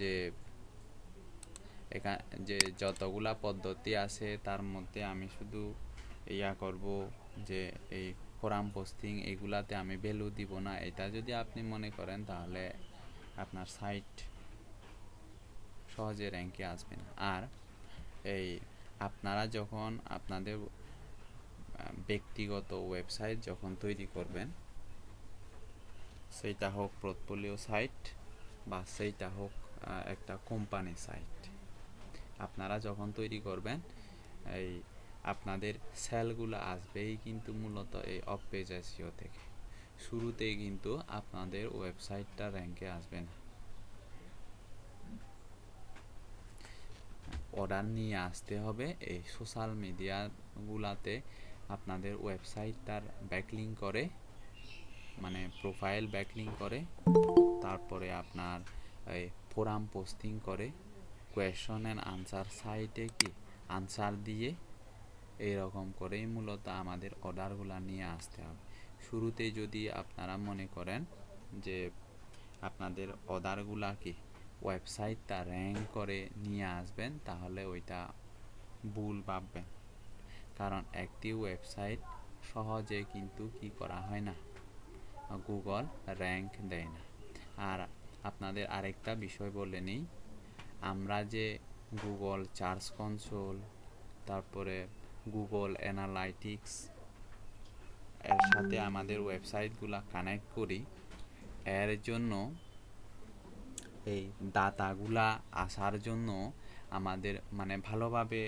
যে এখানে যে যতগুলা পদ্ধতি আছে তার মধ্যে আমি শুধু করব যে এই ফোরাম পোস্টিং এগুলাতে আমি ভ্যালু দিব না। এটা যদি আপনি মনে করেন তাহলে আপনার সাইট সহজে র্যাঙ্কে আসবে না। আর এই আপনারা যখন আপনাদের ব্যক্তিগত ওয়েবসাইট যখন তৈরি করবেন, সেইটা হোক পোর্টফোলিও সাইট বা সেইটা হোক একটা কোম্পানি সাইট, আপনারা যখন তৈরি করবেন এই আপনাদের সেলগুলো আসবেই কিন্তু মূলত এই অফ পেজ এসইও থেকে। শুরুতেই কিন্তু আপনাদের ওয়েবসাইটটা র্যাঙ্কে আসবে না। অর্ডার নিয়ে আসতে হবে এই সোশ্যাল মিডিয়াগুলাতে আপনাদের ওয়েবসাইটটার ব্যাকলিং করে, মানে প্রোফাইল ব্যাকলিং করে, তারপরে আপনার এই ফোরাম পোস্টিং করে, কোয়েশ্চন অ্যান্ড আনসার সাইটে কি আনসার দিয়ে এইরকম করেই মূলত আমাদের অর্ডারগুলো নিয়ে আসতে হবে। শুরুতেই যদি আপনারা মনে করেন যে আপনাদের অর্ডারগুলা কি ওয়েবসাইটটা র্যাঙ্ক করে নিয়ে আসবেন, তাহলে ওইটা ভুল ভাববেন। কারণ একটি ওয়েবসাইট সহজে কিন্তু কি করা হয় না, গুগল র্যাঙ্ক দেয় না। আর আপনাদের আরেকটা বিষয় বলে নিই, আমরা যে গুগল সার্চ কনসোল, তারপরে গুগল অ্যানালাইটিক্স এর সাথে আমাদের ওয়েবসাইটগুলো কানেক্ট করি, এর জন্য এই ডাটাগুলা আসার জন্য আমাদের মানে ভালোভাবে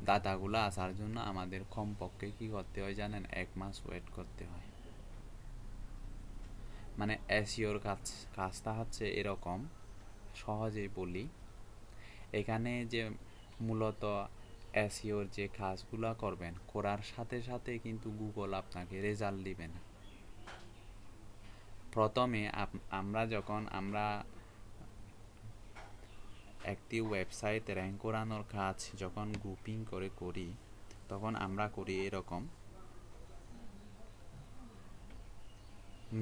ডাটাগুলো আসার জন্য আমাদের কমপক্ষে কি করতে হয় জানেন? 1 মাস ওয়েট করতে হয়। মানে এসইওর কাজটা হচ্ছে এরকম, সহজেই বলি। এখানে যে মূলত এসইওর যে কাজগুলো করবেন, করার সাথে সাথে কিন্তু গুগল আপনাকে রেজাল্ট দিবে না। প্রথমে আমরা একটি ওয়েবসাইট র্যাঙ্ক করানোর কাজ যখন গ্রুপিং করে করি, তখন আমরা করি এরকম।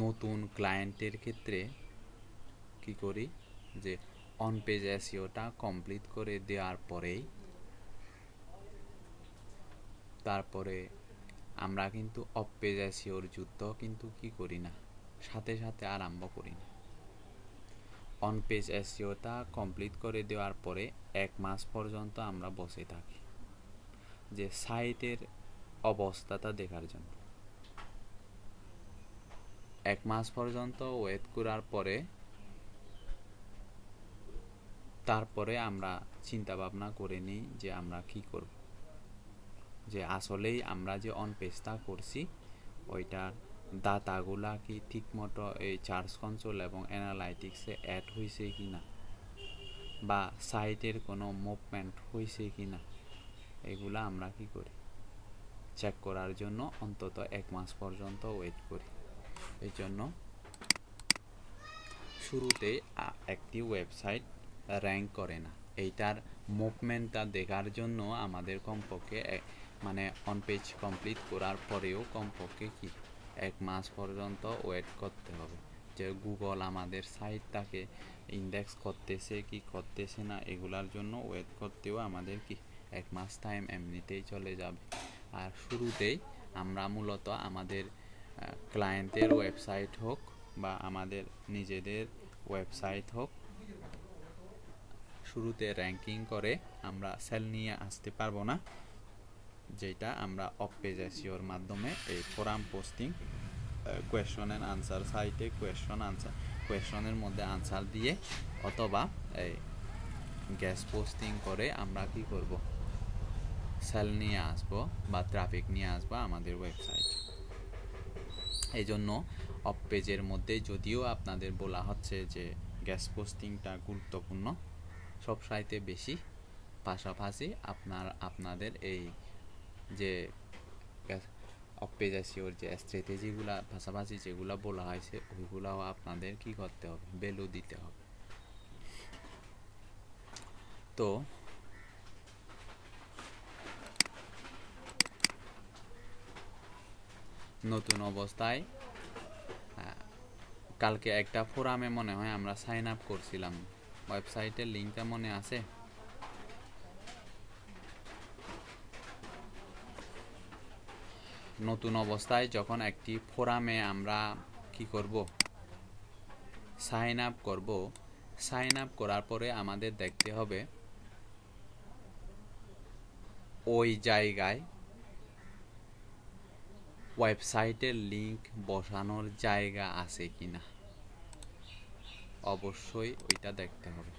নতুন ক্লায়েন্টের ক্ষেত্রে কি করি যে অন পেজ এসইওটা কমপ্লিট করে দেওয়ার পরেই তারপরে আমরা কিন্তু অফ পেজ এসইওর যুদ্ধ কিন্তু কি করি না, সাথে সাথে আরম্ভ করি না। অন পেজ এসইওটা কমপ্লিট করে দেওয়ার পরে 1 মাস পর্যন্ত আমরা বসে থাকি যে সাইটের অবস্থাটা দেখার জন্য। 1 মাস পর্যন্ত ওয়েট করার পরে তারপরে আমরা চিন্তা ভাবনা করে নিই যে আমরা কি করব, যে আসলেই আমরা যে অন পেজটা করছি ওইটার ডাটাগুলা কি ঠিকমতো এই সার্চ কনসোল এবং অ্যানালাইটিক্সে অ্যাড হয়েছে কি না, বা সাইটের কোনো মুভমেন্ট হয়েছে কি না, এগুলা আমরা কি করি চেক করার জন্য অন্তত 1 মাস পর্যন্ত ওয়েট করি। এই জন্য শুরুতেই একটি ওয়েবসাইট র্যাঙ্ক করে না, এইটার মুভমেন্টটা দেখার জন্য আমাদের কমপক্ষে মানে অন পেজ কমপ্লিট করার পরেও কমপক্ষে কি 1 মাস পর্যন্ত ওয়েট করতে হবে যে গুগল আমাদের সাইটটাকে ইন্ডেক্স করতেছে কি করতেছে না, এগুলার জন্য ওয়েট করতেও আমাদের কি 1 মাস টাইম এমনিতেই চলে যাবে। আর শুরুতেই আমরা মূলত আমাদের ক্লায়েন্টের ওয়েবসাইট হোক বা আমাদের নিজেদের ওয়েবসাইট হোক, শুরুতে র্যাঙ্কিং করে আমরা সেল নিয়ে আসতে পারবো না, যেটা আমরা অফ পেজ এসইওর মাধ্যমে এই forum posting, question and answer সাইটে কোয়েশ্চনের মধ্যে আনসার দিয়ে অথবা এই গেস্ট পোস্টিং করে আমরা কি করব, সেল নিয়ে আসবো বা ট্রাফিক নিয়ে আসবো আমাদের ওয়েবসাইট। এই জন্য অফ পেজের মধ্যে যদিও আপনাদের বলা হচ্ছে যে গেস্ট পোস্টিংটা গুরুত্বপূর্ণ সব সাইটে বেশি, পাশাপাশি আপনাদের এই যে অফ পেজ এসইওর যে স্ট্র্যাটেজিগুলা পাশাপাশি যেগুলো বলা হয়েছে ওইগুলাও আপনাদের কি করতে হবে, ভ্যালু দিতে হবে। তো নতুন অবস্থায় কালকে একটা ফোরামে মনে হয় আমরা সাইন আপ করছিলাম, ওয়েবসাইটের লিঙ্কটা মনে আছে? নতুন অবস্থায় যখন একটি ফোরামে আমরা কি করব, সাইন আপ করব, সাইন আপ করার পরে আমাদের দেখতে হবে ওই জায়গায় ওয়েবসাইটের লিংক বসানোর জায়গা আছে কিনা, অবশ্যই ওইটা দেখতে হবে।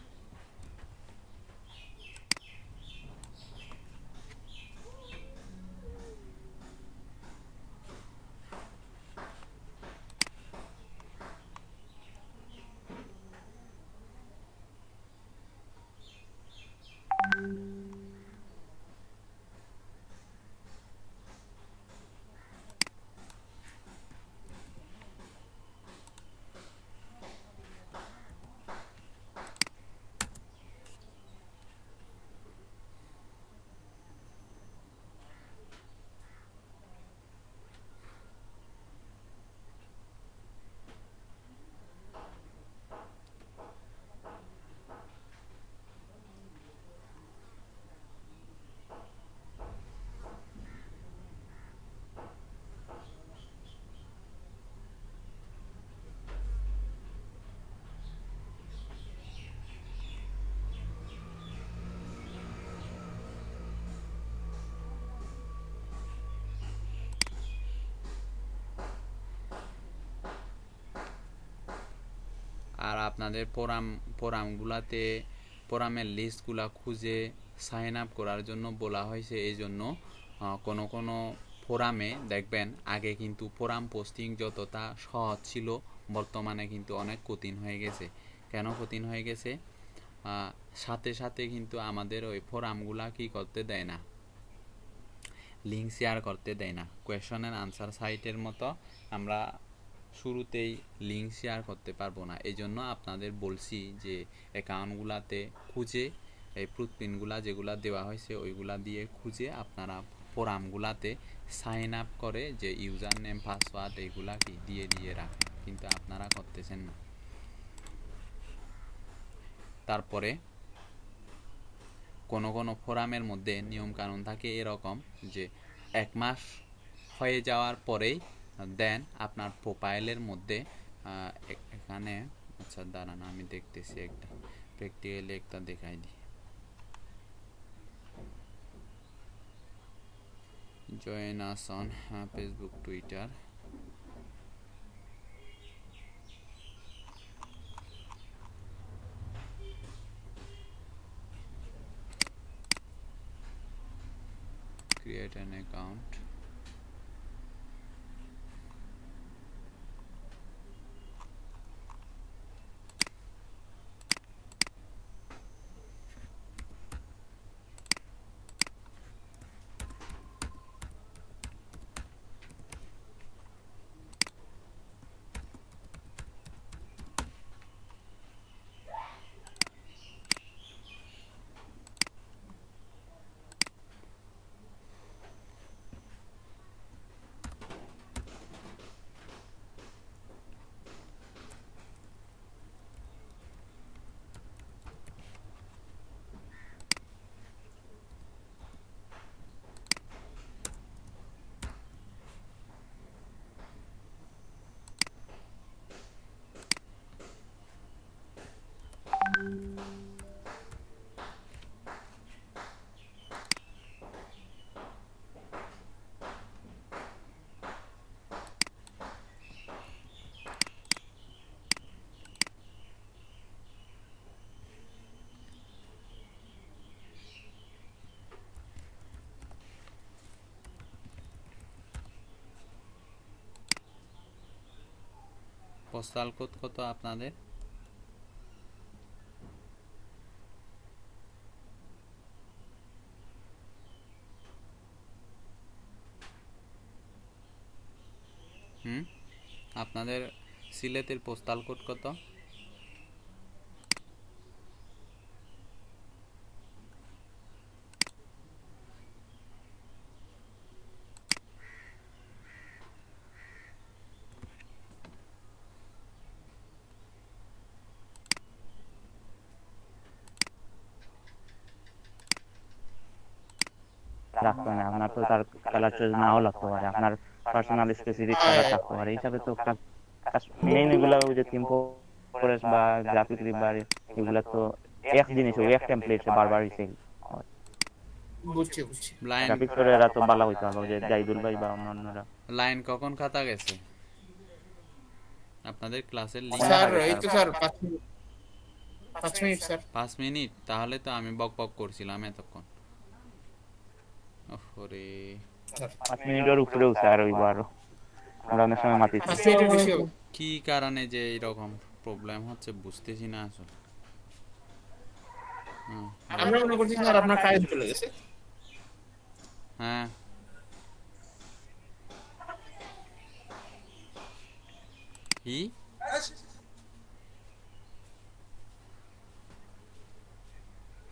আর আপনাদের ফোরামগুলাতে ফোরামের লিস্টগুলা খুঁজে সাইন আপ করার জন্য বলা হয়েছে। এই জন্য কোনো কোনো ফোরামে দেখবেন আগে কিন্তু ফোরাম পোস্টিং যতটা সহজ ছিল, বর্তমানে কিন্তু অনেক কঠিন হয়ে গেছে। কেন কঠিন হয়ে গেছে? সাথে সাথে কিন্তু আমাদের ওই ফোরামগুলা কি করতে দেয় না, লিঙ্ক শেয়ার করতে দেয় না। কোয়েশ্চন অ্যান্ড আনসার সাইটের মতো আমরা শুরুতেই লিঙ্ক শেয়ার করতে পারবো না। এই জন্য আপনাদের বলছি যে অ্যাকাউন্টগুলাতে খুঁজে এই প্রুফপ্রিন্টগুলা যেগুলা দেওয়া হয়েছে ওইগুলা দিয়ে খুঁজে আপনারা ফোরামগুলাতে সাইন আপ করে যে ইউজার নেম পাসওয়ার্ড এগুলা কি দিয়ে দিয়ে রাখেন, কিন্তু আপনারা করতেছেন না। তারপরে কোনো কোনো ফোরামের মধ্যে নিয়মকানুন থাকে এরকম যে 1 মাস হয়ে যাওয়ার পরেই দেন আপনার প্রোফাইলের মধ্যে এখানে, আচ্ছা দাঁড়ান আমি দেখতেছি, একটা প্র্যাকটিক্যালি একটা দেখাই দিই। Join us on Facebook, Twitter, create an account, postal code কত আপনাদের? আপনাদের সিলেটের পোস্টাল কোড কত? রাখতে হয় না। আপনার তো তার কালার চয়েস নাও লাগতে পারে, আপনার পার্সোনাল স্পেসিফিক কালার থাকতে পারে। এই হিসাবে তো মেইন এগুলা ওই যে থিম ফরেস্ট বা গ্রাফিক রিবার এগুলা তো এক জিনিস, ওই এক টেমপ্লেট বারবার রিসেল হয়। বুঝছি বুঝছি। লাইন গ্রাফিক্স করে এরা তো ভালো হইতে হবে, ওই যে জাহিদুল ভাই বা অন্যান্যরা। লাইন কখন খাতা গেছে? আপনাদের ক্লাসের লিংক কখন স্যার আগে এই স্যার? তো sir 5 minute, 5 minute sir. 5 minute? তাহলে তো আমি বক বক করছিলাম এতক্ষণ। ওরে, স্যার 5 মিনিটের উপরেও স্যার ওইব আরো, আমরা অনেক সময় মাতিছি। 5 মিনিটের বেশি হবে। কি কারণে যে এইরকম প্রবলেম হচ্ছে বুঝতেছি না আসলে। হুম, আমরা মনে করছি স্যার আপনার কারেন্ট চলে গেছে। হ্যাঁ, কি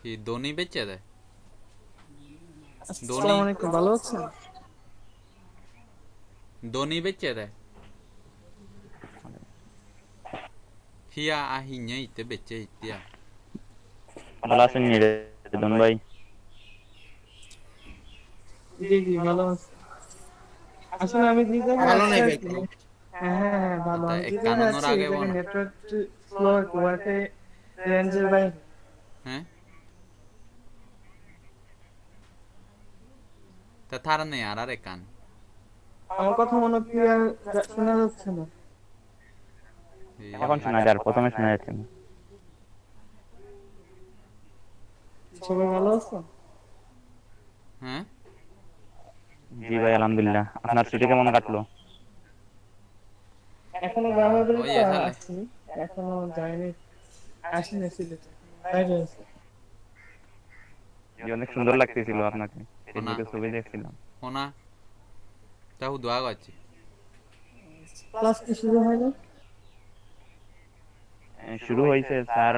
কি দনি বেচে দেয়? দনি, আসসালামু আলাইকুম, ভালো আছেন? দনি বেচে দেয়? হিয়া আহিnya ইতে বেচে ইতিয়া। ভালো আছেন নি রেদন ভাই? জি জি ভালো আছি। আসলে আমি যে জায়গায় ভালো আছি নাই আর ভাই কি, কোনো। হ্যাঁ হ্যাঁ হ্যাঁ, ভালো। তা আমি এক যে জায়গায় কাননের আছি এই আগে জায়গায় বনা। নেটওয়ার্ক স্লো, একটু ওয়াইফাই রেঞ্জের বাইরে। হ্যাঁ, তা থার নেই আর কান। আমার কথা মনে ক্লিয়ার শোনা যাচ্ছে না। এখন শোনা যায়, আর প্রথমে শোনা যাচ্ছে না। সবাই ভালো আছেন? হ্যাঁ, জি ভাই আলহামদুলিল্লাহ। আপনার ছুটি কেমন কাটলো? এখনো গ্রামের বাড়ি তো ওই সালে আসছি, এখনো যাইনি, আসিনি সিলেটে, বাইরে আছি। জি, অনেক সুন্দর লাগতেছিল আপনাকে, হোনা ফেসবুকে ছবি দেখছিলাম। হোনা তাও দোয়া করছি। ক্লাস কি শুরু হয়নি? শুরু হয়েছে স্যার,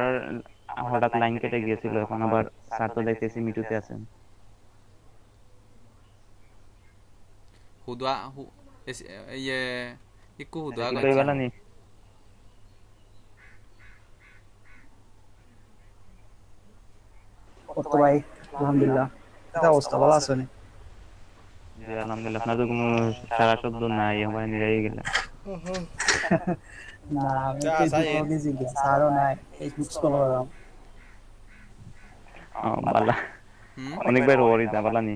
হঠাৎ লাইন কেটে গিয়েছিল, এখন আবার স্যার তো দেখতেছি মিটুতে আছেন। হুদা হু ইয়ে ইকু হুদা কি কই করছি। বলা নি? করতো ভাই, আলহামদুলিল্লাহ। এটা অবস্থা ভালো আছে নি? জি আলহামদুলিল্লাহ। আপনার তো কোনো সারা শব্দ নাই, আমার নিরাই গেল। না, আমি ফেসবুক বিজি গেছি, আরো নাই ফেসবুক স্ক্রল করাম। বালা, হুম, অনেক বের ওরি দা বলা নি,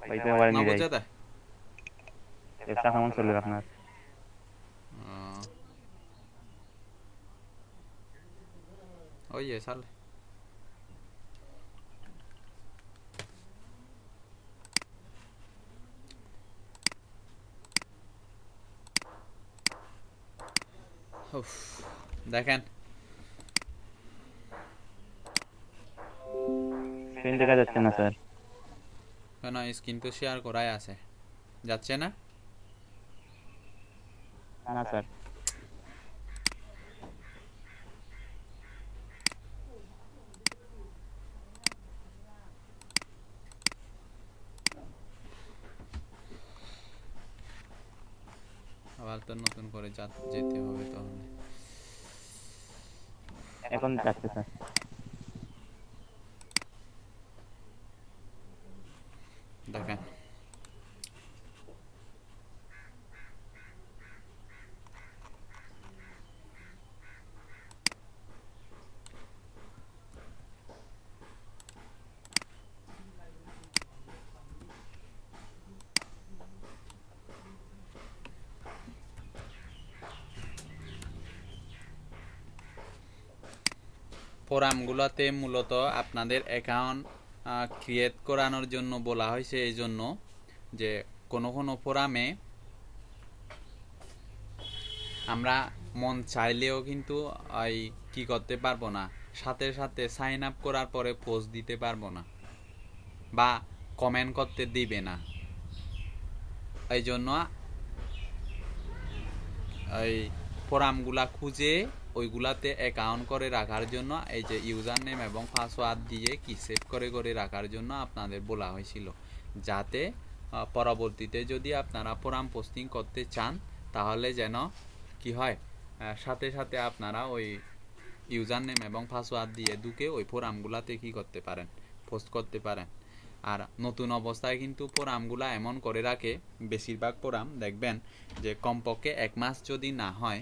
পাইতে আমার না নিরাই। বুঝে দেয়। ব্যবসা কেমন চলে আপনার? ওই সালে উফ, দেখেন স্ক্রিন দেখা যাচ্ছে না স্যার। কেন স্ক্রিন তো শেয়ার করাই আছে, যাচ্ছে না? না স্যার। আবার তো নতুন করে যেতে হবে তাহলে। এখন যাচ্ছে স্যার। দেখেন ফোরামগুলোতে মূলত আপনাদের অ্যাকাউন্ট ক্রিয়েট করানোর জন্য বলা হয়েছে, এই জন্য যে কোনো কোনো ফোরামে আমরা মন চাইলেও কিন্তু এই কি করতে পারবো না, সাথে সাথে সাইন আপ করার পরে পোস্ট দিতে পারবো না বা কমেন্ট করতে দিবে না। এই জন্য এই ফোরামগুলা খুঁজে ওইগুলাতে অ্যাকাউন্ট করে রাখার জন্য এই যে ইউজার নেম এবং পাসওয়ার্ড দিয়ে কি সেভ করে করে রাখার জন্য আপনাদের বলা হয়েছিল, যাতে পরবর্তীতে যদি আপনারা ফোরাম পোস্টিং করতে চান তাহলে যেন কি হয়, সাথে সাথে আপনারা ওই ইউজার নেম এবং পাসওয়ার্ড দিয়ে ঢুকে ওই ফোরামগুলাতে কি করতে পারেন, পোস্ট করতে পারেন। আর নতুন অবস্থায় কিন্তু প্রোগ্রামগুলো এমন করে রাখে, বেশিরভাগ প্রোগ্রাম দেখবেন যে কমপক্ষে 1 মাস যদি না হয়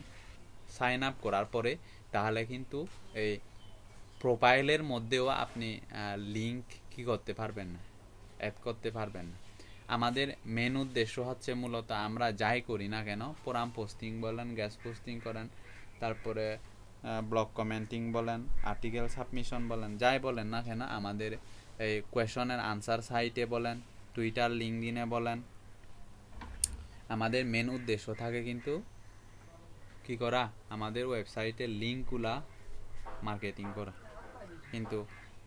সাইন আপ করার পরে, তাহলে কিন্তু এই প্রোফাইলের মধ্যেও আপনি লিঙ্ক কি করতে পারবেন না, অ্যাড করতে পারবেন না। আমাদের মেন উদ্দেশ্য হচ্ছে মূলত আমরা যাই করি না কেন, প্রোগ্রাম পোস্টিং বলেন, গেস্ট পোস্টিং করেন, তারপরে ব্লগ কমেন্টিং বলেন, আর্টিকেল সাবমিশন বলেন, যাই বলেন না কেন, আমাদের এই কোয়েশনের আনসার সাইটে বলেন, টুইটার, লিঙ্কডিনে বলেন, আমাদের মেন উদ্দেশ্য থাকে কিন্তু কি করা, আমাদের ওয়েবসাইটের লিঙ্কগুলা মার্কেটিং করা। কিন্তু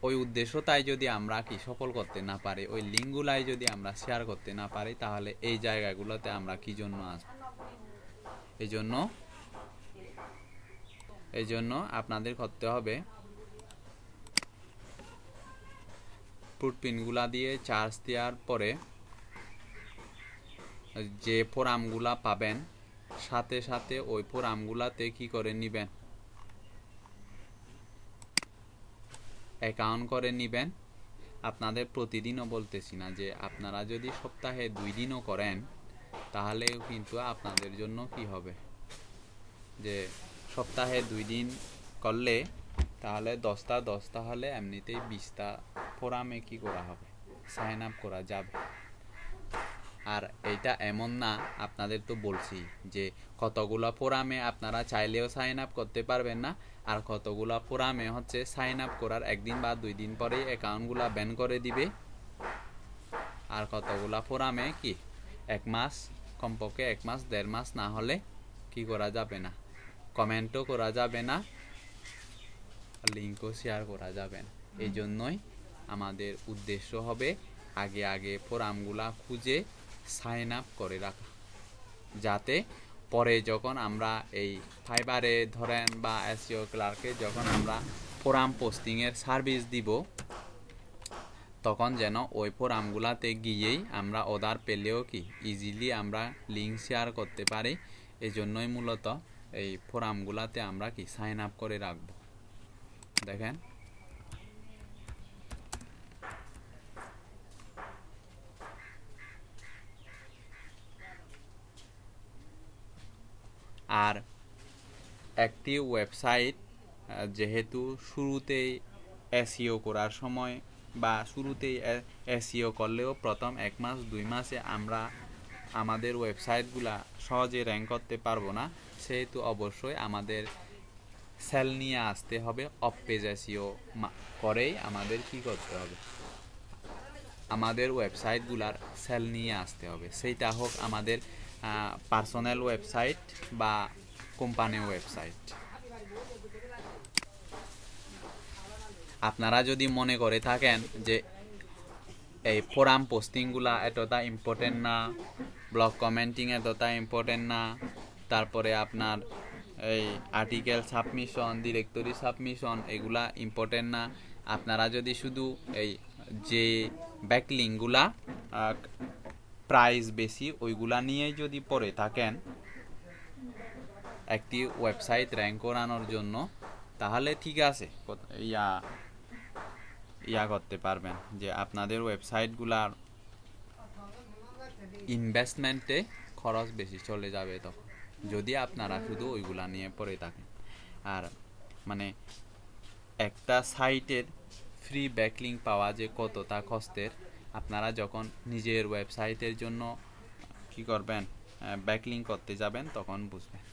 ওই উদ্দেশ্যটাই যদি আমরা কি সফল করতে না পারি, ওই লিঙ্কগুলাই যদি আমরা শেয়ার করতে না পারি, তাহলে এই জায়গাগুলোতে আমরা কি জন্য আসব? এই জন্য আপনাদের করতে হবে ফুটপিনগুলা দিয়ে চার্জ দেওয়ার পরে যে ফোরামগুলা পাবেন, সাথে সাথে ওই ফোরামগুলাতে কি করে নেবেন, অ্যাকাউন্ট করে নেবেন। আপনাদের প্রতিদিনও বলতেছি না, যে আপনারা যদি সপ্তাহে 2 দিনও করেন, তাহলেও কিন্তু আপনাদের জন্য কি হবে, যে সপ্তাহে 2 দিন করলে তাহলে 10টা হলে এমনিতেই 20টা ফোরামে কি করা হবে, সাইন আপ করা যাবে। আর এইটা এমন না, আপনাদের তো বলছি যে কতগুলো ফোরামে আপনারা চাইলেও সাইন আপ করতে পারবেন না, আর কতগুলো ফোরামে হচ্ছে সাইন আপ করার 1 দিন বা 2 দিন পরেই অ্যাকাউন্টগুলো ব্যান করে দিবে, আর কতগুলো ফোরামে কি 1 মাস, কমপক্ষে 1 মাস 1.5 মাস না হলে কি করা যাবে না, কমেন্টও করা যাবে না, লিঙ্কও শেয়ার করা যাবে না। এই জন্যই আমাদের উদ্দেশ্য হবে আগে ফোরামগুলা খুঁজে সাইন আপ করে রাখা, যাতে পরে যখন আমরা এই ফাইবারে ধরেন বা এসইও ক্লার্কে যখন আমরা ফোরাম পোস্টিংয়ের সার্ভিস দিব, তখন যেন ওই ফোরামগুলাতে গিয়েই আমরা অর্ডার পেলেও কি ইজিলি আমরা লিঙ্ক শেয়ার করতে পারি। এই জন্যই মূলত এই ফোরামগুলাতে আমরা কি সাইন আপ করে রাখব। দেখেন, আর একটি ওয়েবসাইট যেহেতু শুরুতেই এসইও করার সময় বা শুরুতেই এসইও করলেও প্রথম 1 মাস 2 মাসে আমরা আমাদের ওয়েবসাইটগুলা সহজে র্যাঙ্ক করতে পারবো না, সেহেতু অবশ্যই আমাদের সেল নিয়ে আসতে হবে। অফ পেজ এসইও করেই আমাদের কি করতে হবে, আমাদের ওয়েবসাইটগুলার সেল নিয়ে আসতে হবে, সেইটা হোক আমাদের পার্সোনাল ওয়েবসাইট বা কোম্পানি ওয়েবসাইট। আপনারা যদি মনে করে থাকেন যে এই ফোরাম পোস্টিংগুলা এতটা ইম্পর্টেন্ট না, ব্লগ কমেন্টিং এতটা ইম্পর্টেন্ট না, তারপরে আপনার এই আর্টিকেল সাবমিশন, ডিরেক্টরি সাবমিশন এগুলা ইম্পর্টেন্ট না, আপনারা যদি শুধু এই যে ব্যাকলিংগুলা প্রাইস বেশি ওইগুলা নিয়েই যদি পড়ে থাকেন একটি ওয়েবসাইট র্যাঙ্ক করানোর জন্য, তাহলে ঠিক আছে, ইয়া করতে পারবেন যে আপনাদের ওয়েবসাইটগুলার ইনভেস্টমেন্টে খরচ বেশি চলে যাবে তখন, যদি আপনারা শুধু ওইগুলা নিয়ে পড়ে থাকেন। আর মানে একটা সাইটের ফ্রি ব্যাকলিং পাওয়া যে কতটা কষ্টের, আপনারা যখন নিজের ওয়েবসাইটের জন্য কি করবেন, ব্যাকলিং করতে যাবেন, তখন বুঝবেন।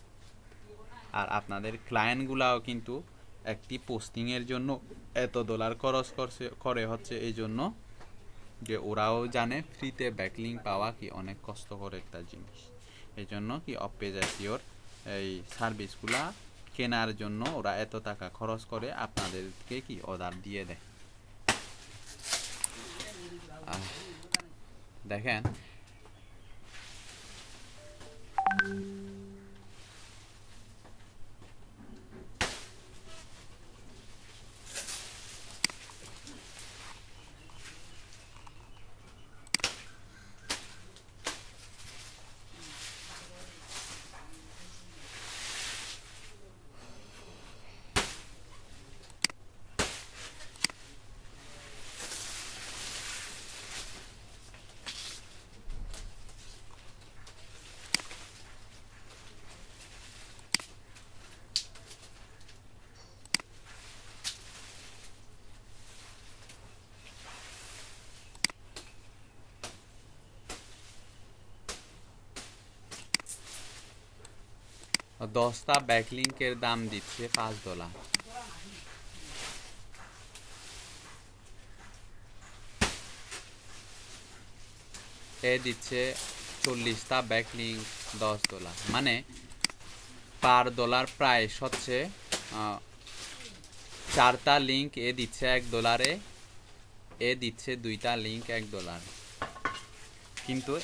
আর আপনাদের ক্লায়েন্টগুলাও কিন্তু একটি পোস্টিংয়ের জন্য এত ডলার খরচ করে হচ্ছে এই জন্য যে ওরাও জানে ফ্রিতে ব্যাকলিং পাওয়া কি অনেক কষ্টকর একটা জিনিস। এই জন্য কি অফ পেজ এসইওর এই সার্ভিসগুলা কেনার জন্য ওরা এত টাকা খরচ করে আপনাদেরকে কি অর্ডার দিয়ে দেয়। দেখেন, 10টা ব্যাকলিংকের দাম দিচ্ছে $5। এ দিচ্ছে 40টা ব্যাকলিংক $10, মানে পার ডলার প্রাইস হচ্ছে 4টা লিঙ্ক এ দিচ্ছে $1, এ দিচ্ছে 2টা লিঙ্ক $1। কিন্তু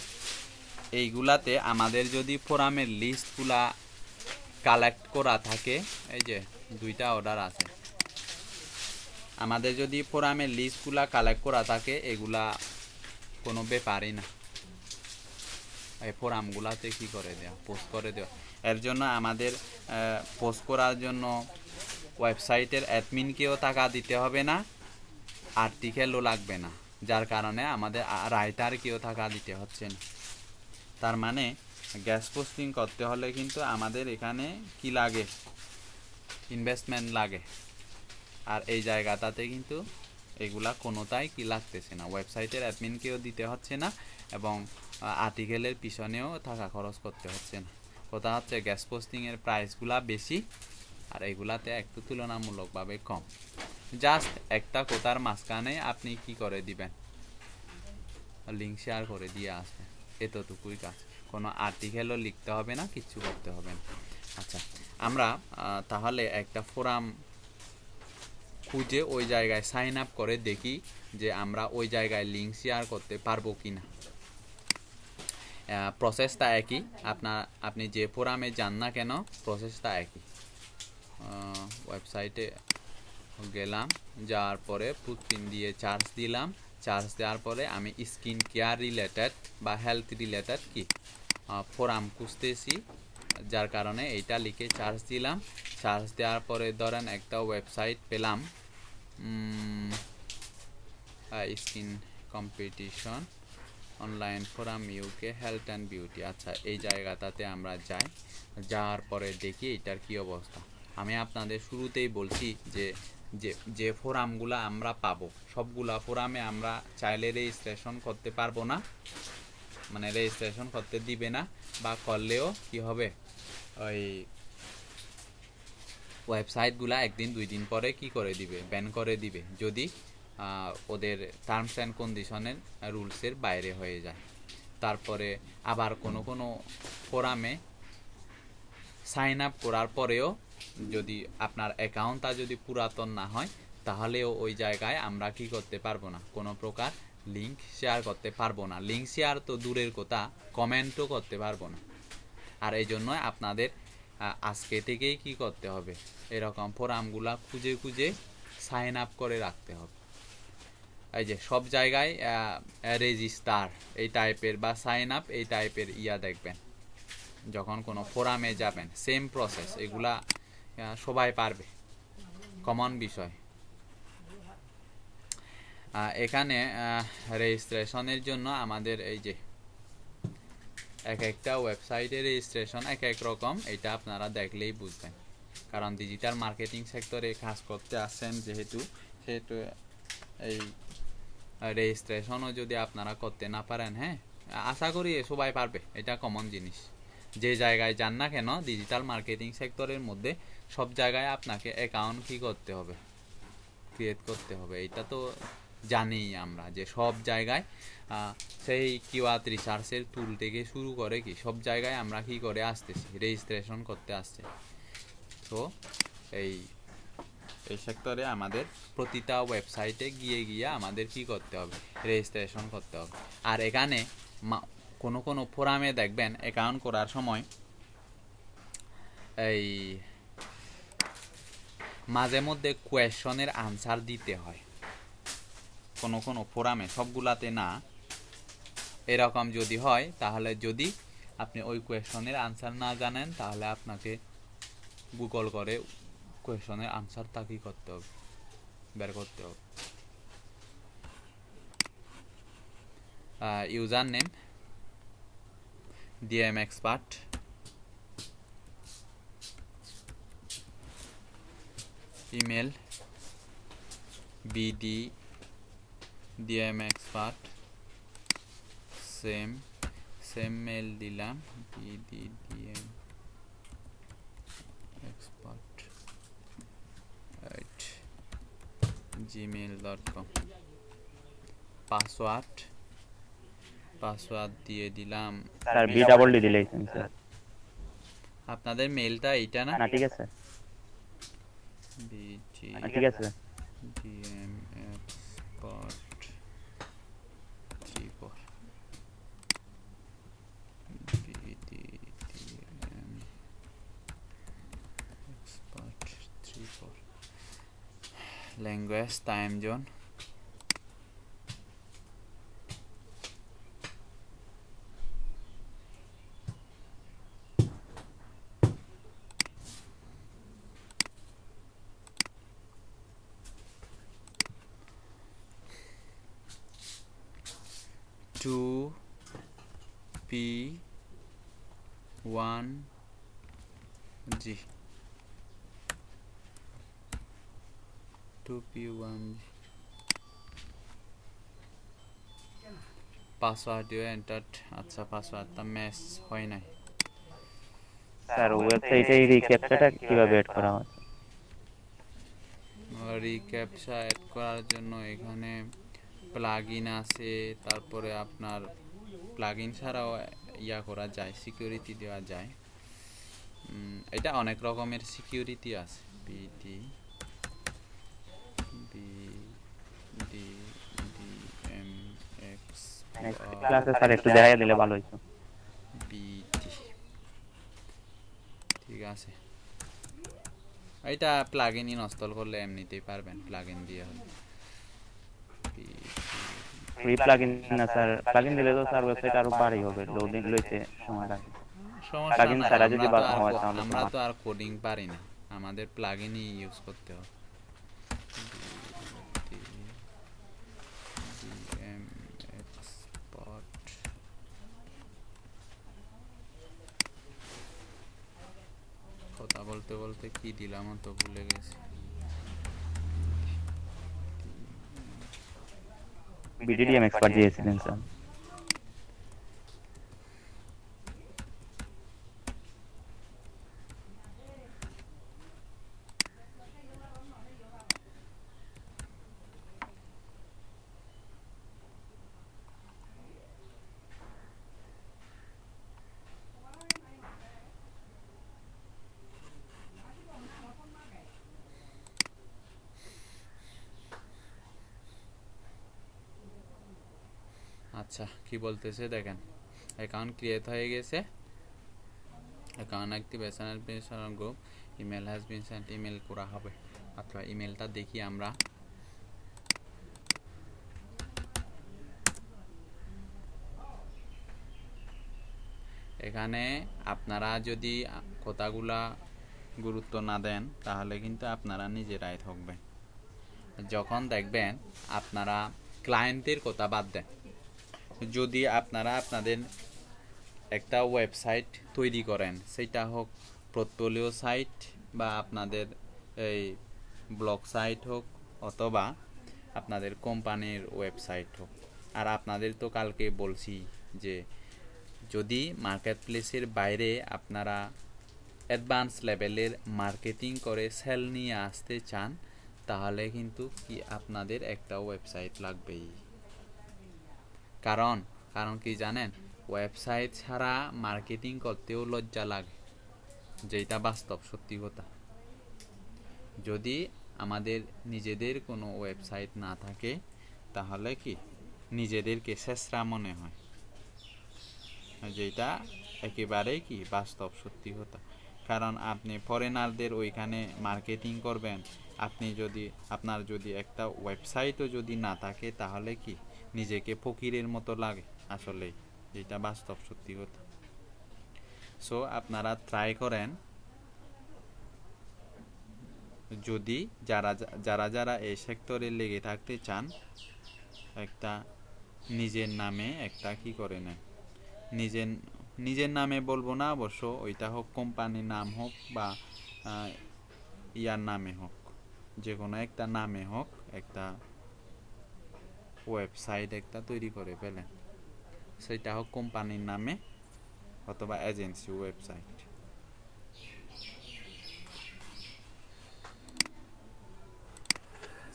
এইগুলাতে আমাদের যদি ফোরামের লিস্টগুলা কালেক্ট করা থাকে, এই যে 2টা অর্ডার আছে, আমাদের যদি ফোরামের লিস্টগুলা কালেক্ট করা থাকে এগুলা কোনো ব্যাপারই না, এই ফোরামগুলাতে কি করে দেওয়া, পোস্ট করে দেওয়া। এর জন্য আমাদের পোস্ট করার জন্য ওয়েবসাইটের অ্যাডমিনকেও টাকা দিতে হবে না, আর্টিকেলও লাগবে না, যার কারণে আমাদের রাইটারকেও টাকা দিতে হচ্ছে না। তার মানে গ্যাস পোস্টিং করতে হলে কিন্তু আমাদের এখানে কি লাগে, ইনভেস্টমেন্ট লাগে। আর এই জায়গাটাতে কিন্তু এগুলা কোনোটাই কি লাগতেছে না, ওয়েবসাইটের অ্যাডমিনকেও দিতে হচ্ছে না এবং আর্টিকেলের পিছনেও টাকা খরচ করতে হচ্ছে না। কথা হচ্ছে গ্যাস পোস্টিংয়ের প্রাইসগুলা বেশি আর এইগুলাতে একটু তুলনামূলকভাবে কম। জাস্ট একটা কোথার মাঝখানে আপনি কি করে দিবেন, লিঙ্ক শেয়ার করে দিয়ে আসবেন, এতটুকুই কাজ। কোনো আর্টিকেলও লিখতে হবে না, কিচ্ছু করতে হবে না। আচ্ছা, আমরা তাহলে একটা ফোরাম খুঁজে ওই জায়গায় সাইন আপ করে দেখি যে আমরা ওই জায়গায় লিঙ্ক শেয়ার করতে পারবো কি না। প্রসেসটা একই, আপনি যে ফোরামে যান না কেন প্রসেসটা একই। ওয়েবসাইটে গেলাম, যাওয়ার পরে ফুটপিন দিয়ে চার্জ দিলাম, চার্জ দেওয়ার পরে আমি স্কিন কেয়ার রিলেটেড বা হেলথ রিলেটেড কি ফোরাম খুঁজতেছি, যার কারণে এইটা লিখে চার্জ দিলাম। চার্জ দেওয়ার পরে ধরেন একটা ওয়েবসাইট পেলাম, skin competition online forum UK health and beauty. আচ্ছা, এই জায়গাটাতে আমরা যাই, যাওয়ার পরে দেখি এটার কি অবস্থা। আমি আপনাদের শুরুতেই বলছি যে যে ফোরামগুলো আমরা পাবো সবগুলা ফোরামে আমরা চাইলে রেজিস্ট্রেশন করতে পারবো না, মানে রেজিস্ট্রেশন করতে দিবে না, বা করলেও কি হবে, ওই ওয়েবসাইটগুলা একদিন 2 দিন পরে কি করে দিবে, ব্যান করে দিবে, যদি ওদের টার্মস অ্যান্ড কন্ডিশনের রুলসের বাইরে হয়ে যায়। তারপরে আবার কোনো কোনো ফোরামে সাইন আপ করার পরেও যদি আপনার অ্যাকাউন্টটা যদি পুরাতন না হয় তাহলেও ওই জায়গায় আমরা কি করতে পারবো না, কোনো প্রকার লিঙ্ক শেয়ার করতে পারবো না। লিঙ্ক শেয়ার তো দূরের কথা, কমেন্টও করতে পারবো না। আর এই জন্য আপনাদের আজকে থেকেই কি করতে হবে, এরকম ফোরামগুলা খুঁজে খুঁজে সাইন আপ করে রাখতে হবে। এই যে সব জায়গায় রেজিস্টার এই টাইপের বা সাইন আপ এই টাইপের দেখবেন, যখন কোনো ফোরামে যাবেন সেম প্রসেস, এগুলা সবাই পারবে, কমন বিষয়। এখানে রেজিস্ট্রেশনের জন্য আমাদের এই যে এক একটা ওয়েবসাইটে রেজিস্ট্রেশন এক এক রকম, এটা আপনারা দেখলেই বুঝবেন, কারণ ডিজিটাল মার্কেটিং সেক্টরে কাজ করতে আসছেন যেহেতু, সেহেতু এই রেজিস্ট্রেশনও যদি আপনারা করতে না পারেন, হ্যাঁ আশা করি সবাই পারবে, এটা কমন জিনিস। যে জায়গায় যান না কেন ডিজিটাল মার্কেটিং সেক্টরের মধ্যে সব জায়গায় আপনাকে অ্যাকাউন্ট কি করতে হবে, ক্রিয়েট করতে হবে। এটা তো জানি আমরা যে সব জায়গায় সেই কিওয়ার্ড রিসার্চের টুল থেকে শুরু করে কি সব জায়গায় আমরা কি করে আসতেছি, রেজিস্ট্রেশন করতে আসছে। তো এই সেক্টরে আমাদের প্রতিটা ওয়েবসাইটে গিয়ে আমাদের কি করতে হবে, রেজিস্ট্রেশন করতে হবে। আর এখানে কোনো কোনো ফোরামে দেখবেন অ্যাকাউন্ট করার সময় এই মাঝে মধ্যে কোয়েশনের আনসার দিতে হয়, কোনো কোনো ফোরামে, সবগুলাতে না। এরকম যদি হয় তাহলে যদি আপনি ওই কোয়েশনের আনসার না জানেন তাহলে আপনাকে গুগল করে কোয়েশনের আনসারটা কি করতে হবে, বের করতে হবে। User name DM expert, email BD DM expert, same mail দিলাম বিডি ডিএম gmail.com পাসওয়ার্ড দিয়ে দিলাম। স্যার বি ডাবল ডি দিলেইছেন স্যার। আপনাদের মেলটা এইটা না? না ঠিক আছে বিটি ঠিক আছে DM expert 34 BT DM expert 34 language time zone to P 1 G 2p1 password you entered. আচ্ছা পাসওয়ার্ডটা ম্যাচ হয় নাই। স্যার ওয়েবসাইটে এই রিক্যাপচাটা কিভাবে এড করা হয়? রিক্যাপচা অ্যাড করার জন্য এখানে প্লাগইন আছে, তারপরে আপনার প্লাগইন ছাড়াও ইয়া করা যায়, সিকিউরিটি দেওয়া যায়। এটা অনেক রকমের সিকিউরিটি আছে। বিডি ডি এম এক্স ক্লাসে স্যার একটু দেখাই দিলে ভালো হইতো। বিডি ঠিক আছে। এটা প্লাগইন ইনস্টল করলে এমনিতেই পারবেন, প্লাগইন দিয়ে হলে। ফ্রি প্লাগইন না স্যার, প্লাগইন দিলে তো স্যার ওয়েবসাইট আরো ভারী হবে, লোডিং লইতে সময় লাগে। সমস্যা প্লাগইন নাই, ছাড়া যদি হয় তাহলে আমরা তো আর কোডিং পারি না, আমাদের প্লাগইনই ইউজ করতে হবে। কথা বলতে বলতে কি দিলাম তো ভুলে গেছি। বিডিডিএম এক্সপার্ট দিয়েছিলেন স্যার। আচ্ছা কি বলতেছে দেখেন, অ্যাকাউন্ট ক্রিয়েট হয়ে গেছে, account activation administration group, email has been sent, email করা হবে। আচ্ছা ইমেলটা দেখি আমরা। এখানে আপনারা যদি কথাগুলা গুরুত্ব না দেন তাহলে কিন্তু আপনারা নিজেরাই ঠকবেন। যখন দেখবেন আপনারা ক্লায়েন্টের কথা বাদ দেন, যদি আপনারা আপনাদের একটা ওয়েবসাইট তৈরি করেন, সেটা হোক পোর্টফোলিও সাইট বা আপনাদের এই ব্লগ সাইট হোক অথবা আপনাদের কোম্পানির ওয়েবসাইট হোক, আর আপনাদের তো কালকে বলছি যে যদি মার্কেট প্লেসের বাইরে আপনারা অ্যাডভান্স লেভেলের মার্কেটিং করে সেল নিয়ে আসতে চান, তাহলে কিন্তু কি আপনাদের একটা ওয়েবসাইট লাগবেই। কারণ কি জানেন, ওয়েবসাইট ছাড়া মার্কেটিং করতেও লজ্জা লাগে, যেটা বাস্তব সত্যি কথা। যদি আমাদের নিজেদের কোনো ওয়েবসাইট না থাকে তাহলে কি নিজেদেরকে শেষরা মনে হয়, যেটা একেবারেই কি বাস্তব সত্যি কথা। কারণ আপনি ফরেনারদের ওইখানে মার্কেটিং করবেন, আপনার যদি একটা ওয়েবসাইটও যদি না থাকে তাহলে কি নিজেকে ফকিরের মতো লাগে আসলে, যেটা বাস্তব সত্যি কথা। সো আপনারা ট্রাই করেন, যদি যারা এই সেক্টরে লেগে থাকতে চান, একটা নিজের নামে একটা কি করে নেন, নিজের নামে বলবো না অবশ্য, ওইটা হোক কোম্পানির নাম হোক বা ইয়ার নামে হোক, যে কোনো একটা নামে হোক, একটা ওয়েবসাইট একটা তৈরি করে ফেলেন, সেটা হোক কোম্পানির নামে অথবা এজেন্সি ওয়েবসাইট।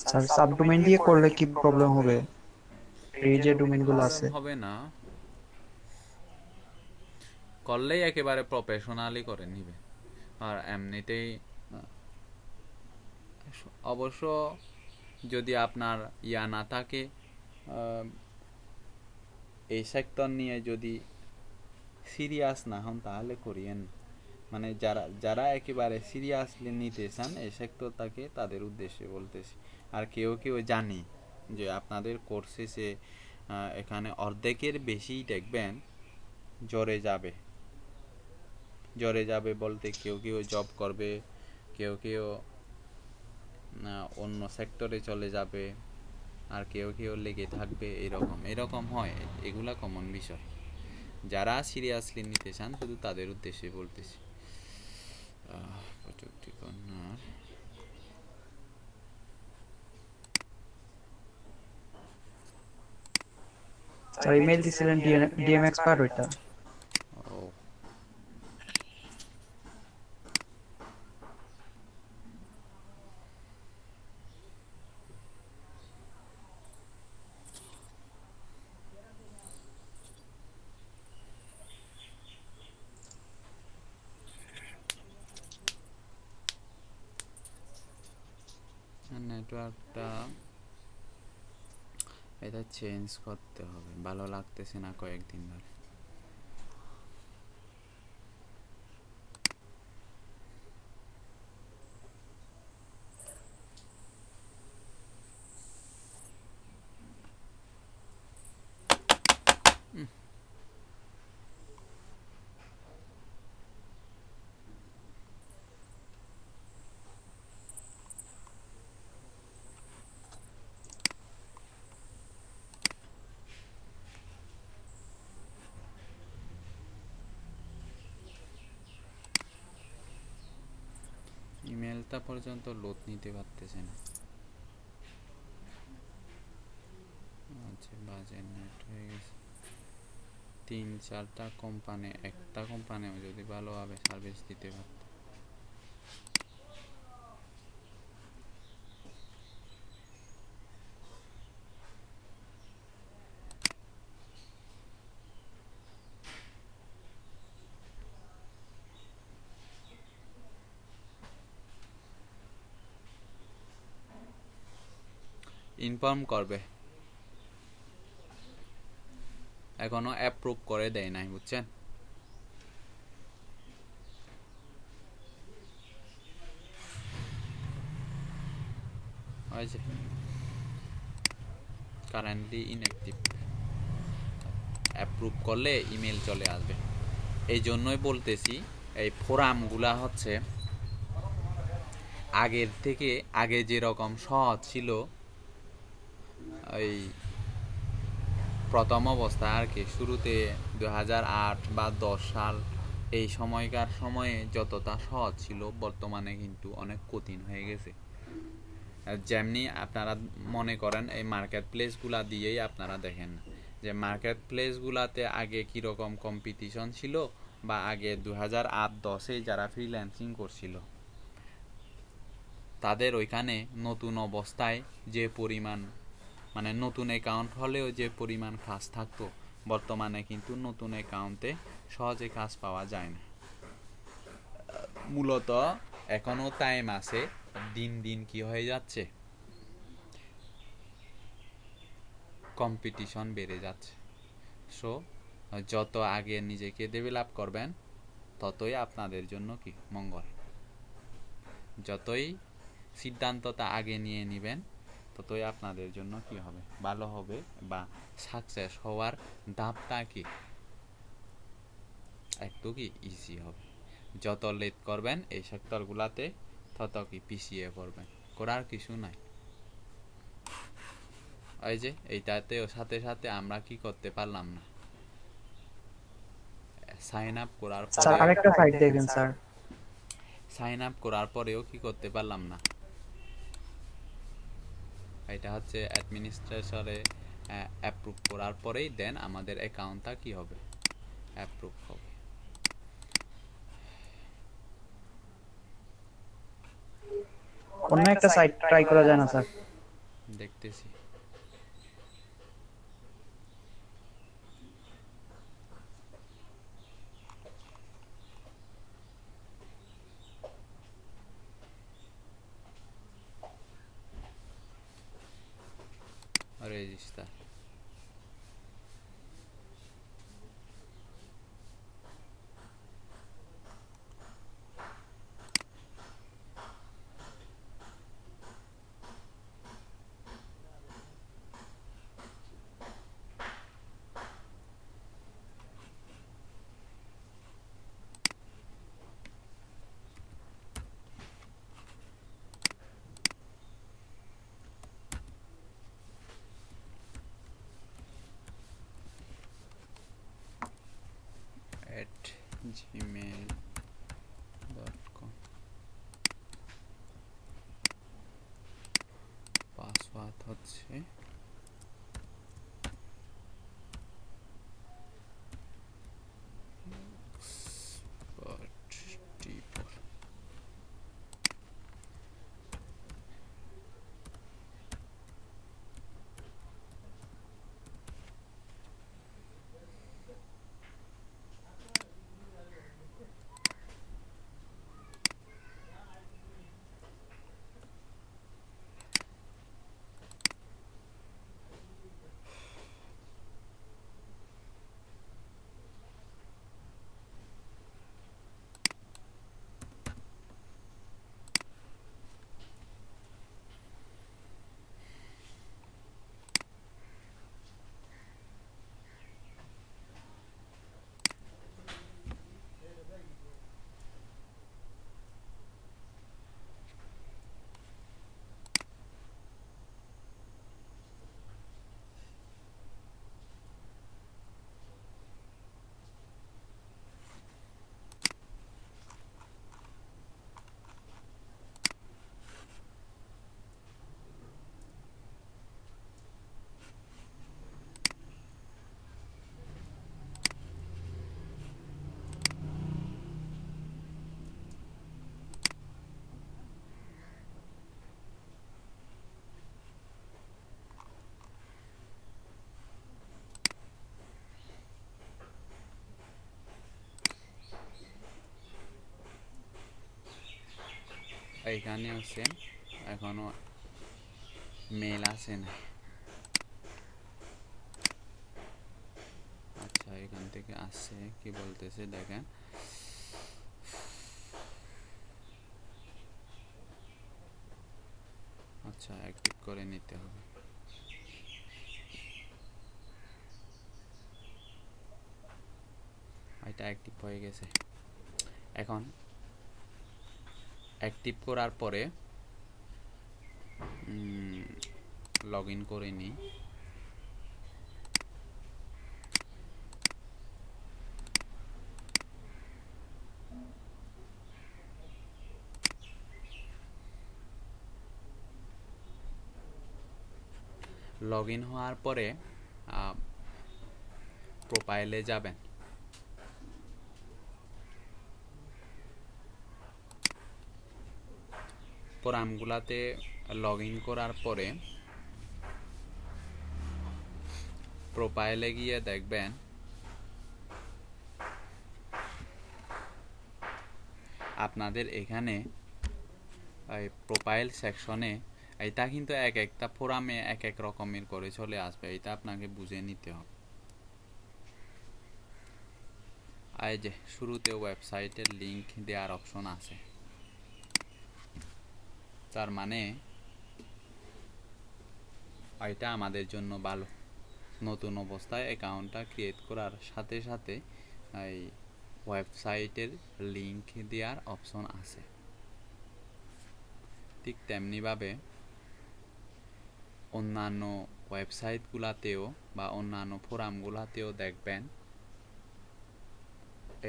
স্যার সাবডোমেইন দিয়ে করলে কি প্রবলেম হবে? এই যে ডোমেইন গুলো আছে প্রবলেম হবে না, করলেই একেবারে প্রফেশনালি করে নিবে। আর এমনিতেই অবশ্য যদি আপনার ইয়া না থাকে, এই সেক্টর নিয়ে যদি সিরিয়াস না হন তাহলে করিয়েন। মানে যারা যারা একেবারে সিরিয়াসলি নিতে চান এই সেক্টরটাকে, তাদের উদ্দেশ্যে বলতেছি। আর কেউ কেউ জানি যে আপনাদের কোর্সে সে এখানে অর্ধেকের বেশি দেখবেন জ্বরে যাবে। জ্বরে যাবে বলতে কেউ কেউ জব করবে, কেউ কেউ অন্য সেক্টরে চলে যাবে, আর কেউ কেউ লেগে থাকবে। এরকম এরকম হয়, এগুলা কমন বিষয়। যারা সিরিয়াসলি নিতে চান শুধু তাদের উদ্দেশ্যে বলতেছি। প্রযুক্তি কন্যার স্যার। ইমেল দিছিলেন ডিএম এক্সপার্ট ওইটা। ও নেটওয়ার্কটা এটা চেঞ্জ করতে হবে, ভালো লাগতেছে না কয়েকদিন ধরে। ইমেলটা পর্যন্ত লোড নিতে পারতেছে না। আচ্ছা, বাজে নেট হয়ে গেছে। 3-4টা কোম্পানি, একটা কোম্পানিও যদি ভালোভাবে সার্ভিস দিতে পারত। ইনফর্ম করবে, এখনো অ্যাপ্রুভ করে দেয় নাই, বুঝছেন? হয়েছে কারেন্টলি ইনঅ্যাক্টিভ। অ্যাপ্রুভ করলে ইমেল চলে আসবে। এই জন্যই বলতেছি এই ফোরামগুলা হচ্ছে আগের থেকে, আগে যেরকম সহজ ছিল এই প্রথম অবস্থা আর কি, শুরুতে 2008 বা 10 সাল এই সময়কার সময়ে যতটা সহজ ছিল, বর্তমানে কিন্তু অনেক কঠিন হয়ে গেছে। যেমনি আপনারা মনে করেন এই মার্কেট প্লেসগুলা দিয়েই আপনারা দেখেন যে মার্কেট প্লেসগুলাতে আগে কীরকম কম্পিটিশন ছিল, বা আগে 2008-10-এ যারা ফ্রিল্যান্সিং করছিল তাদের ওইখানে নতুন অবস্থায় যে পরিমাণ, মানে নতুন অ্যাকাউন্ট হলেও যে পরিমাণ কাজ থাকতো, বর্তমানে কিন্তু নতুন অ্যাকাউন্টে সহজে কাজ পাওয়া যায় না। মূলত এখনও টাইম আছে, দিন দিন কি হয়ে যাচ্ছে, কম্পিটিশন বেড়ে যাচ্ছে। সো যত আগে নিজেকে ডেভেলপ করবেন ততই আপনাদের জন্য কি মঙ্গল। যতই সিদ্ধান্তটা আগে নিয়ে নেবেন ততই আপনাদের জন্য কি হবে, ভালো হবে, বা সাকসেস হওয়ার ধাপটা কি একটু কি ইজি হবে। যত লেট করবেন এই সেক্টরগুলোতে তত কি পিছিয়ে পড়বেন, করার কিছু নাই। ওই যে এইটাতেও সাথে সাথে আমরা কি করতে পারলাম না, সাইন আপ করার স্যার পরে, আরেকটা সাইট দেখেন স্যার। সাইন আপ করার পরেও কি করতে পারলাম না। এটা হচ্ছে অ্যাডমিনিস্ট্রেটরে অ্যাপ্রুভ করার পরেই দেন আমাদের অ্যাকাউন্টটা কি হবে, অ্যাপ্রুভ হবে। অন্য একটা সাইট ট্রাই করা যায় না স্যার? দেখতেছি। রেজিস্টার @gmail.com পাসওয়ার্ড হচ্ছে expert এইখানে হচ্ছে এখনো মেল আসে না। আচ্ছা এখান থেকে আসছে, কি বলতেছে দেখেন। আচ্ছা অ্যাক্টিভ করে নিতে হবে। এটা অ্যাক্টিভ হয়ে গেছে। এখন অ্যাক্টিভ করার পরে লগ ইন করে নিই। লগ ইন হওয়ার পরে প্রোফাইলে যাবেন। প্রোগ্রামগুলোতে লগ ইন করার পরে প্রোফাইলে গিয়ে দেখবেন আপনাদের এখানে এই প্রোফাইল সেকশনে এটা কিন্তু এক একটা ফোরামে এক এক রকমের করে চলে আসবে, এটা আপনাকে বুঝে নিতে হবে। এই যে শুরুতে ওয়েবসাইটের লিংক দেওয়ার অপশন আছে, তার মানে এটা আমাদের জন্য ভালো। নতুন অবস্থায় অ্যাকাউন্টটা ক্রিয়েট করার সাথে সাথে এই ওয়েবসাইটের লিংক দেওয়ার অপশন আছে। ঠিক তেমনিভাবে অন্যান্য ওয়েবসাইটগুলোতেও বা অন্যান্য ফোরামগুলোতেও দেখবেন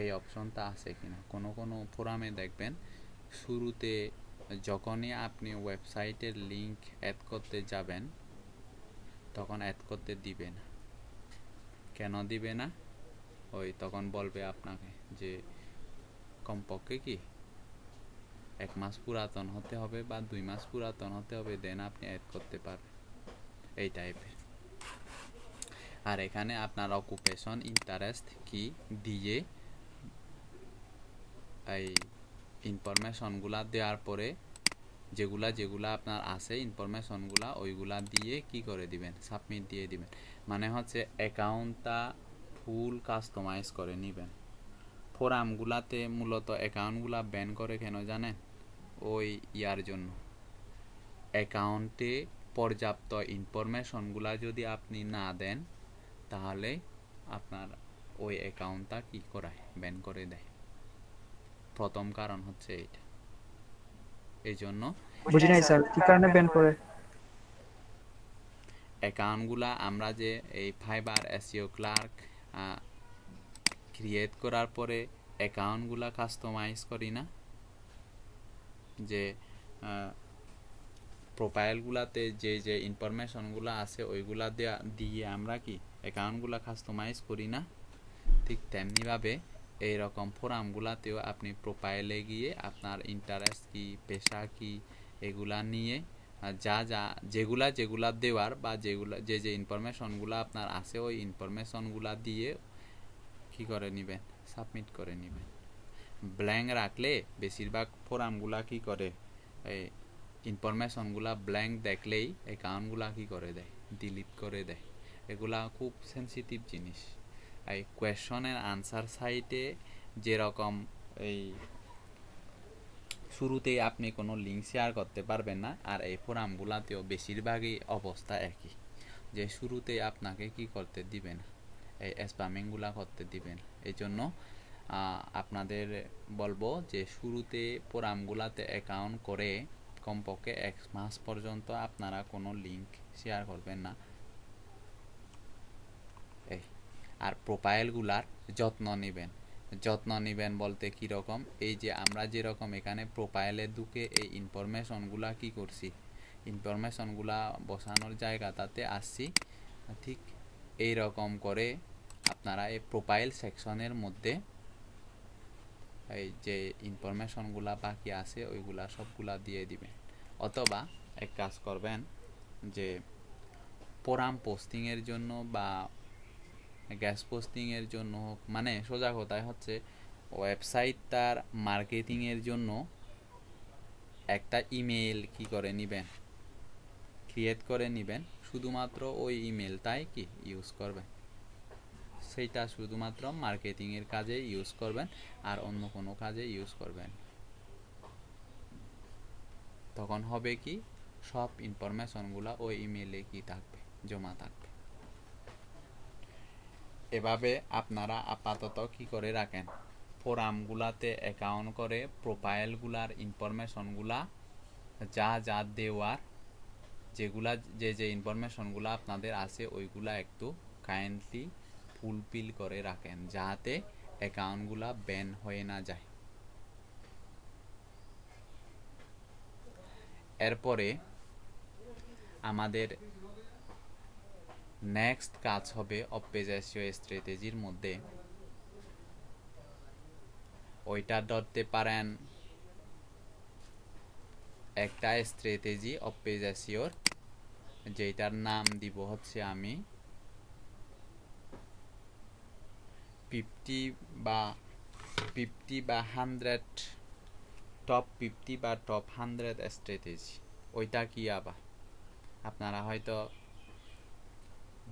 এই অপশনটা আছে কিনা। কোনো কোনো ফোরামে দেখবেন শুরুতে যখনই আপনি ওয়েবসাইটের লিংক অ্যাড করতে যাবেন তখন অ্যাড করতে দিবে না। কেন দিবে না? ওই তখন বলবে আপনাকে যে কমপক্ষে কি 1 মাস পুরাতন হতে হবে বা 2 মাস পুরাতন হতে হবে, দেন আপনি অ্যাড করতে পারবেন। এই টাইপের। আর এখানে আপনার অকুপেশন ইন্টারেস্ট কি দিয়ে এই ইনফরমেশনগুলা দেওয়ার পরে যেগুলা আপনার আছে ইনফরমেশনগুলা ওইগুলা দিয়ে কি করে দিবেন, সাবমিট দিয়ে দিবেন। মানে হচ্ছে অ্যাকাউন্টটা ফুল কাস্টমাইজ করে নেবেন। ফোরামগুলাতে মূলত অ্যাকাউন্টগুলা ব্যান করে কেন জানেন? ওই ইয়ার জন্য, অ্যাকাউন্টে পর্যাপ্ত ইনফরমেশনগুলা যদি আপনি না দেন তাহলে আপনার ওই অ্যাকাউন্টটা কি করায়, ব্যান করে দেয়। প্রথম কারণ হচ্ছে এইটা। এই জন্য বুঝি নাই স্যার, কি কারণে ব্যান করে? অ্যাকাউন্টগুলা আমরা যে এই ফাইবার এসইও ক্লার্ক ক্রিয়েট করার পরে অ্যাকাউন্টগুলা কাস্টমাইজ করি না, যে প্রোফাইলগুলাতে যে ইনফরমেশনগুলো আছে ওইগুলা দিয়ে আমরা কি অ্যাকাউন্টগুলা কাস্টমাইজ করি না, ঠিক তেমনিভাবে এইরকম ফোরামগুলাতেও আপনি প্রোফাইলে গিয়ে আপনার ইন্টারেস্ট কি, পেশা কি, এগুলা নিয়ে যেগুলা দেওয়ার বা যে ইনফরমেশনগুলো আপনার আছে ওই ইনফরমেশনগুলা দিয়ে কি করে নেবেন, সাবমিট করে নেবেন। ব্ল্যাঙ্ক রাখলে বেশিরভাগ ফোরামগুলা কি করে, এই ইনফরমেশনগুলা ব্ল্যাঙ্ক দেখলেই অ্যাকাউন্টগুলা কি করে দেয়, ডিলিট করে দেয়। এগুলা খুব সেনসিটিভ জিনিস। এই কোয়েশ্চন এন্ড আনসার সাইটে যেরকম এই শুরুতেই আপনি কোনো লিঙ্ক শেয়ার করতে পারবেন না, আর এই ফোরামগুলাতেও বেশিরভাগই অবস্থা একই, যে শুরুতেই আপনাকে কি করতে দিবে না, এই স্প্যামিংগুলা করতে দিবেন। এই জন্য আপনাদের বলবো যে শুরুতে ফোরামগুলাতে অ্যাকাউন্ট করে কমপক্ষে 1 মাস পর্যন্ত আপনারা কোনো লিঙ্ক শেয়ার করবেন না। এই আর প্রোফাইলগুলার যত্ন নেবেন বলতে কীরকম, এই যে আমরা যেরকম এখানে প্রোফাইলে ঢুকে এই ইনফরমেশনগুলা কি করছি, ইনফরমেশনগুলা বসানোর জায়গাটাতে আসছি, ঠিক এই রকম করে আপনারা এই প্রোফাইল সেকশনের মধ্যে এই যে ইনফরমেশনগুলা বাকি আছে ওইগুলা সবগুলা দিয়ে দিবেন। অথবা এক কাজ করবেন, যে ফোরাম পোস্টিংয়ের জন্য বা গ্যাস পোস্টিংয়ের জন্য হোক, মানে সোজা কথায় হচ্ছে ওয়েবসাইটটার মার্কেটিংয়ের জন্য একটা ইমেল কি করে নেবেন, ক্রিয়েট করে নেবেন। শুধুমাত্র ওই ইমেলটাই কি ইউজ করবেন, সেইটা শুধুমাত্র মার্কেটিংয়ের কাজে ইউজ করবেন, আর অন্য কোনো কাজে ইউজ করবেন। তখন হবে কি, সব ইনফরমেশনগুলো ওই ইমেলে কি থাকবে, জমা থাকবে। এভাবে আপনারা আপাতত কি করে রাখেন, ফোরামগুলাতে অ্যাকাউন্ট করে প্রোফাইলগুলার ইনফরমেশনগুলা যা দেওয়ার, যেগুলা যে ইনফরমেশনগুলো আপনাদের আছে ওইগুলা একটু কাইন্ডলি ফুলফিল করে রাখেন, যাতে অ্যাকাউন্টগুলা ব্যান হয়ে না যায়। এরপরে আমাদের নেক্সট কাজ হবে অফ পেজ এসইও স্ট্র্যাটেজির মধ্যে, ওইটা ধরতে পারেন একটা স্ট্র্যাটেজি অফ পেজ এসইওর, যেটার নাম দিব হচ্ছে আমি 50 বা 100 টপ 50 বা টপ 100 স্ট্র্যাটেজি। ওইটা কি আবার আপনারা হয়তো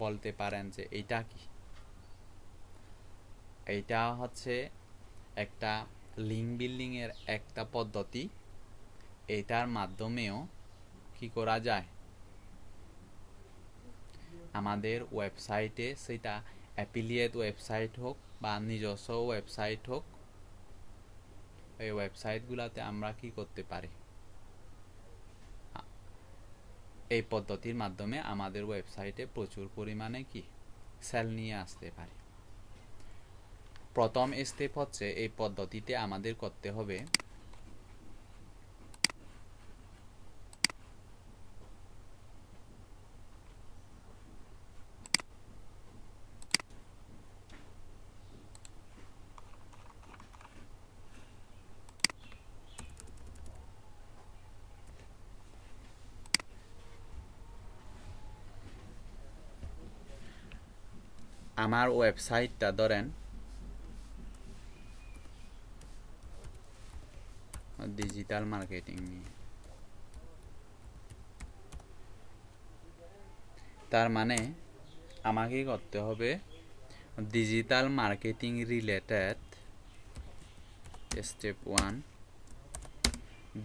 বলতে পারেন যে এইটা কি, এইটা হচ্ছে একটা লিঙ্ক বিল্ডিং এর একটা পদ্ধতি। এটার মাধ্যমেও কি করা যায়, আমাদের ওয়েবসাইটে, সেটা অ্যাফিলিয়েট ওয়েবসাইট হোক বা নিজস্ব ওয়েবসাইট হোক, এই ওয়েবসাইটগুলোতে আমরা কি করতে পারি, এই পদ্ধতির মাধ্যমে আমাদের ওয়েবসাইটে প্রচুর পরিমাণে কি সেল নিয়ে আসতে পারি। প্রথম স্টেপ হচ্ছে এই পদ্ধতিতে আমাদের করতে হবে আমার ওয়েবসাইটটা ধরেন ডিজিটাল মার্কেটিং নিয়ে, তার মানে আমাকে করতে হবে digital marketing related step 1।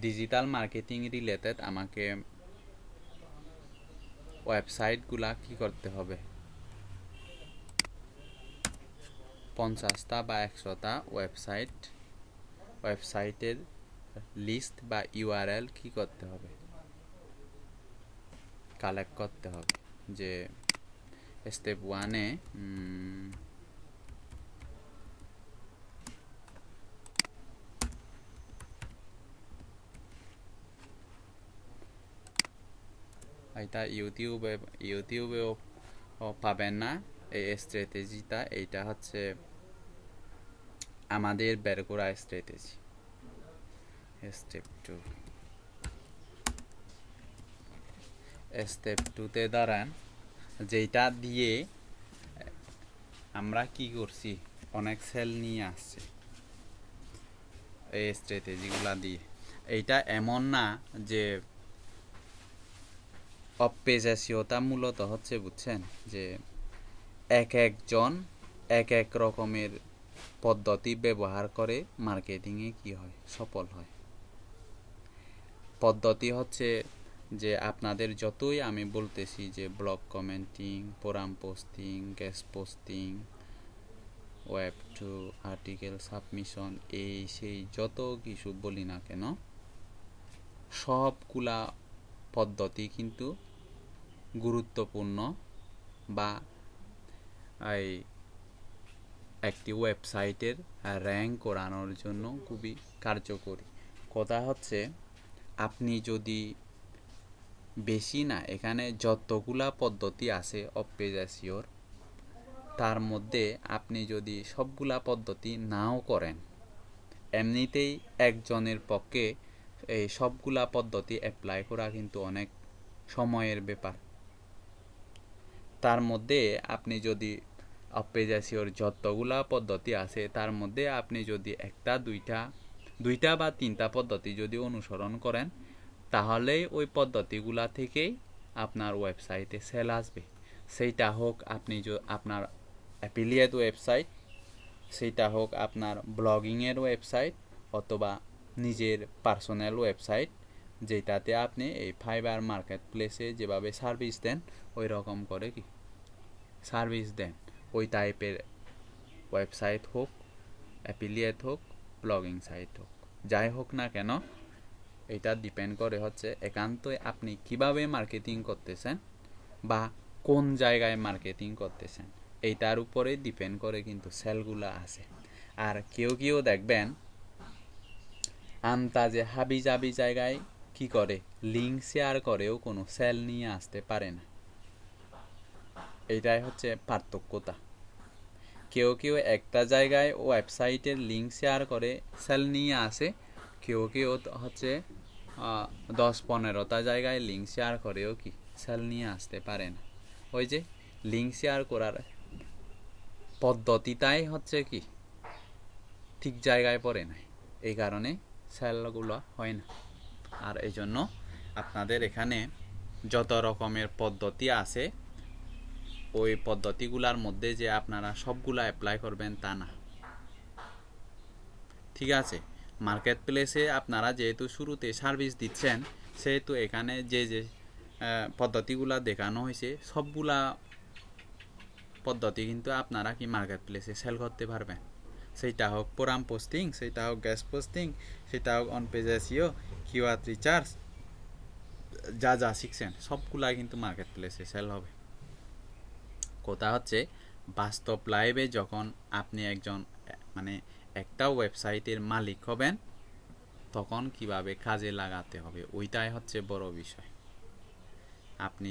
Digital marketing related আমাকে ওয়েবসাইটগুলা কি করতে হবে, 50টা বা 100টা ওয়েবসাইটের লিস্ট বা ইউআরএল কি করতে হবে, কালেক্ট করতে হবে। যে স্টেপ 1-এ এটা ইউটিউবেও পাবেন না এই স্ট্র্যাটেজিটা। এইটা হচ্ছে আমাদের বের করা স্ট্র্যাটেজি। স্টেপ 2, স্টেপ 2-তে দাঁড়ান, যেটা দিয়ে আমরা কি করছি, অনেক সেল নিয়ে আসছে এই স্ট্র্যাটেজিগুলা দিয়ে। এইটা এমন না যে অপেজাসীয়তা মূলত হচ্ছে, বুঝছেন, যে এক একজন এক এক রকমের পদ্ধতি ব্যবহার করে মার্কেটিংয়ে কি হয়, সফল হয়। পদ্ধতি হচ্ছে যে আপনাদের যতই আমি বলতেছি যে blog commenting, forum posting, guest posting, web two article submission, এই সেই যত কিছু বলি না কেন, সবগুলা পদ্ধতি কিন্তু গুরুত্বপূর্ণ বা এই একটি ওয়েবসাইটের র্যাঙ্ক করানোর জন্য খুবই কার্যকরী। কথা হচ্ছে আপনি যদি বেশি না, এখানে যতগুলা পদ্ধতি আছে অপেজাসীয়র, তার মধ্যে আপনি যদি সবগুলা পদ্ধতি নাও করেন, এমনিতেই একজনের পক্ষে এই সবগুলা পদ্ধতি অ্যাপ্লাই করা কিন্তু অনেক সময়ের ব্যাপার। তার মধ্যে আপনি যদি অপেজাসীয়র যতগুলা পদ্ধতি আছে তার মধ্যে আপনি যদি একটা দুইটা বা 3টা পদ্ধতি যদি অনুসরণ করেন, তাহলেই ওই পদ্ধতিগুলা থেকেই আপনার ওয়েবসাইটে সেল আসবে। সেইটা হোক আপনি আপনার অ্যাফিলিয়েট ওয়েবসাইট, সেইটা হোক আপনার ব্লগিংয়ের ওয়েবসাইট, অথবা নিজের পার্সোনাল ওয়েবসাইট, যেটাতে আপনি এই ফাইবার মার্কেট প্লেসে যেভাবে সার্ভিস দেন ওই রকম করে কি সার্ভিস দেন, ওই টাইপের ওয়েবসাইট হোক, অ্যাফিলিয়েট হোক, ব্লগিং সাইট হোক, যাই হোক না কেন, এটা ডিপেন্ড করে হচ্ছে একান্তই আপনি কিভাবে মার্কেটিং করতেছেন বা কোন জায়গায় মার্কেটিং করতেছেন, এইটার উপরে ডিপেন্ড করে কিন্তু সেলগুলো আসে। আর কেউ দেখবেন আন্তাজে হাবিজাবি জায়গায় কি করে, লিঙ্ক শেয়ার করেও কোনো সেল নিয়ে আসতে পারে না। এইটাই হচ্ছে পার্থক্যতা। কেউ একটা জায়গায় ওয়েবসাইটের লিঙ্ক শেয়ার করে সেল নিয়ে আসে, কেউ হচ্ছে 10-15টা জায়গায় লিঙ্ক শেয়ার করেও কি সেল নিয়ে আসতে পারে না। ওই যে লিঙ্ক শেয়ার করার পদ্ধতিটাই হচ্ছে কি ঠিক জায়গায় পড়ে নাই, এই কারণে সেলগুলো হয় না। আর এই জন্য আপনাদের এখানে যত রকমের পদ্ধতি আছে, ওই পদ্ধতিগুলার মধ্যে যে আপনারা সবগুলা অ্যাপ্লাই করবেন তা না, ঠিক আছে। মার্কেট প্লেসে আপনারা যেহেতু শুরুতে সার্ভিস দিচ্ছেন, সেহেতু এখানে যে পদ্ধতিগুলা দেখানো হয়েছে সবগুলা পদ্ধতি কিন্তু আপনারা কি মার্কেট প্লেসে সেল করতে পারবেন। সেটা হোক ফোরাম পোস্টিং, সেটা হোক গেস্ট পোস্টিং, সেটা হোক on page SEO, keyword research, যা শিখছেন সবগুলা কিন্তু মার্কেট প্লেসে সেল হবে। কথা হচ্ছে বাস্তব লাইভে যখন আপনি একজন একটা ওয়েবসাইটের মালিক হবেন, তখন কিভাবে কাজে লাগাতে হবে, ওইটাই হচ্ছে বড় বিষয়। আপনি